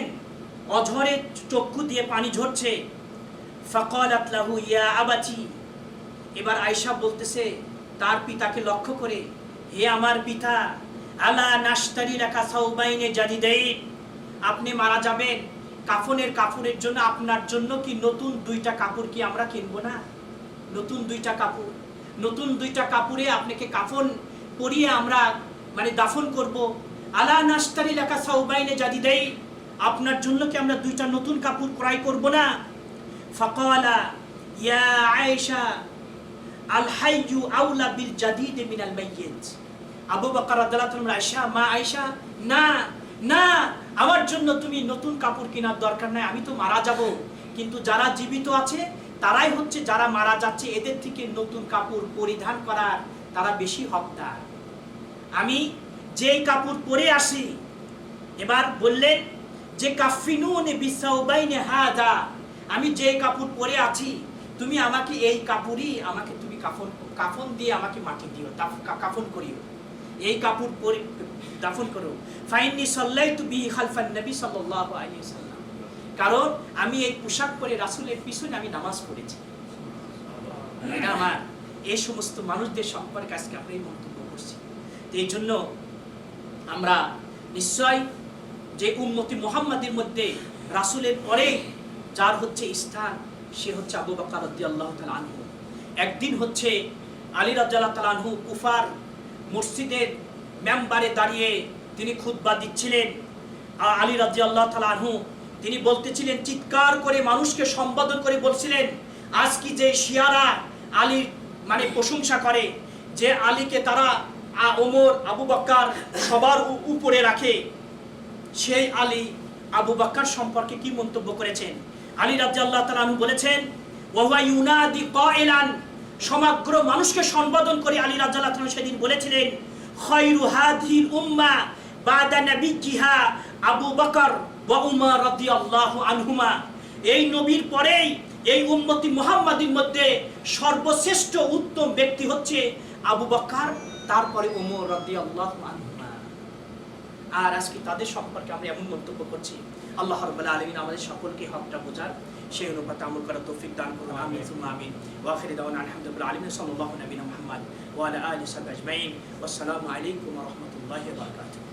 Speaker 3: অঝরে চক্ষু দিয়ে পানি ঝরছে। ফাকালাত লাহু ইয়া আবাতি, এবার আয়েশা বলতেছে তার পিতাকে লক্ষ্য করে, হে আমার পিতা, আলা নাশতারি লাকা সাওবাইনে জাদিদাইন, আপনি মারা যাবেন, কাফনের জন্য আপনার জন্য কি নতুন দুইটা কাপড় কি আমরা কিনবো না? নতুন দুইটা কাপড়ে আপনাকে কাফন পরিয়ে আমরা মানে দাফন করব। আলা নাশতারি লাকা সাওবাইনে জাদিদাইন, আপনার জন্য কি আমরা দুইটা নতুন কাপড় ক্রয় করব না? ফাকালা ইয়া আয়েশা আল হাইয়ু আউলা বিল জাদিদ মিনাল মাইয়িত। আবু বকর রাদিয়াল্লাহু আনহু, আয়েশা, মা আয়েশা, না না, আমার জন্য তুমি নতুন কাপড় কেনার দরকার নাই, আমি তো মারা যাব, কিন্তু যারা জীবিত আছে তারাই হচ্ছে যারা মারা যাচ্ছে এদের থেকে নতুন কাপড় পরিধান করার তারা বেশি হকদার। আমি যেই কাপড় পরে আসি, এবার বললেন যে কাফিনুনি বিসাওবাইনি হাদা, আমি যেই কাপড় পরে আছি তুমি আমাকে এই কাপড়ই আমাকে তুমি কাফন দিয়ে আমাকে মাটি দিও, কাফন করিও, এই কাপড় পরে দাফন করো। ফাইন্নি সাল্লাইতু বিহি খালফান নবী সাল্লাল্লাহু আলাইহি ওয়াসাল্লাম, কারণ আমি এই পোশাক পরে রাসূলের পিছনে আমি নামাজ পড়েছি। এটা আমার এই সমস্ত মানুষদের সম্পর্কে আজকে আমরা এই মন্তব্য করছি। এই জন্য আমরা নিশ্চয় যে উম্মতি মুহাম্মাদের মধ্যে রাসূলের পরে যার হচ্ছে স্থান, সে হচ্ছে আবু বকর রাদিয়াল্লাহু তাআলা আনহু। একদিন হচ্ছে আলী রাদিয়াল্লাহু তাআলা আনহু কুফার মসজিদের মেম্বারে দাঁড়িয়ে তিনি খুতবা দিচ্ছিলেন। আলী রাদিয়াল্লাহু তাআলা আনহু তিনি বলতেছিলেন, চিৎকার করে মানুষকে সম্বোধন করে বলছিলেন, আজ কি যে শিয়ারা আলীর মানে প্রশংসা করে যে আলীকে তারা ওমর আবু বকর সবার উপরে রাখে, সেই আলী আবু বকর সম্পর্কে কি মন্তব্য করেছেন? আলী রাদিয়াল্লাহু তাআলা আনহু বলেছেন, ওয়া হুয়া ইউনাদি কাইলান, সমগ্র মানুষকে সম্বোধন করে আলী রাদিয়াল্লাহু তাআলা সেদিন বলেছিলেন, খায়রু হাদিহিল উম্মাহ বাদা নাবিয়্যিহা আবু বকর ওয়া উমর রাদিয়াল্লাহু আনহুমা। এই নবীর পরেই এই উম্মতি মুহাম্মাদীর মধ্যে সর্বশ্রেষ্ঠ উত্তম ব্যক্তি হচ্ছে আবু বকর, তারপরে ওমর রাদিয়াল্লাহু আনহুমা। আর আজকে তাদের সম্পর্কে আমরা এমন মন্তব্য করছি। আল্লাহ রাব্বুল আলামিন আমাদের সকলকে হকটা বোঝার সেই অনুপাতে আমল করার তৌফিক দান করুন। আমিন সুম্মা আমিন। ওয়া আখিরু দাওয়ানা আলহামদুলিল্লাহি আলামিন সাল্লাল্লাহু নবিনা মুহাম্মদ ওয়া আলা আলিহি ওয়া সাহবিহি আজমাইন। ওয়াসসালামু আলাইকুম ওয়া রাহমাতুল্লাহি ওয়া বারাকাতুহু।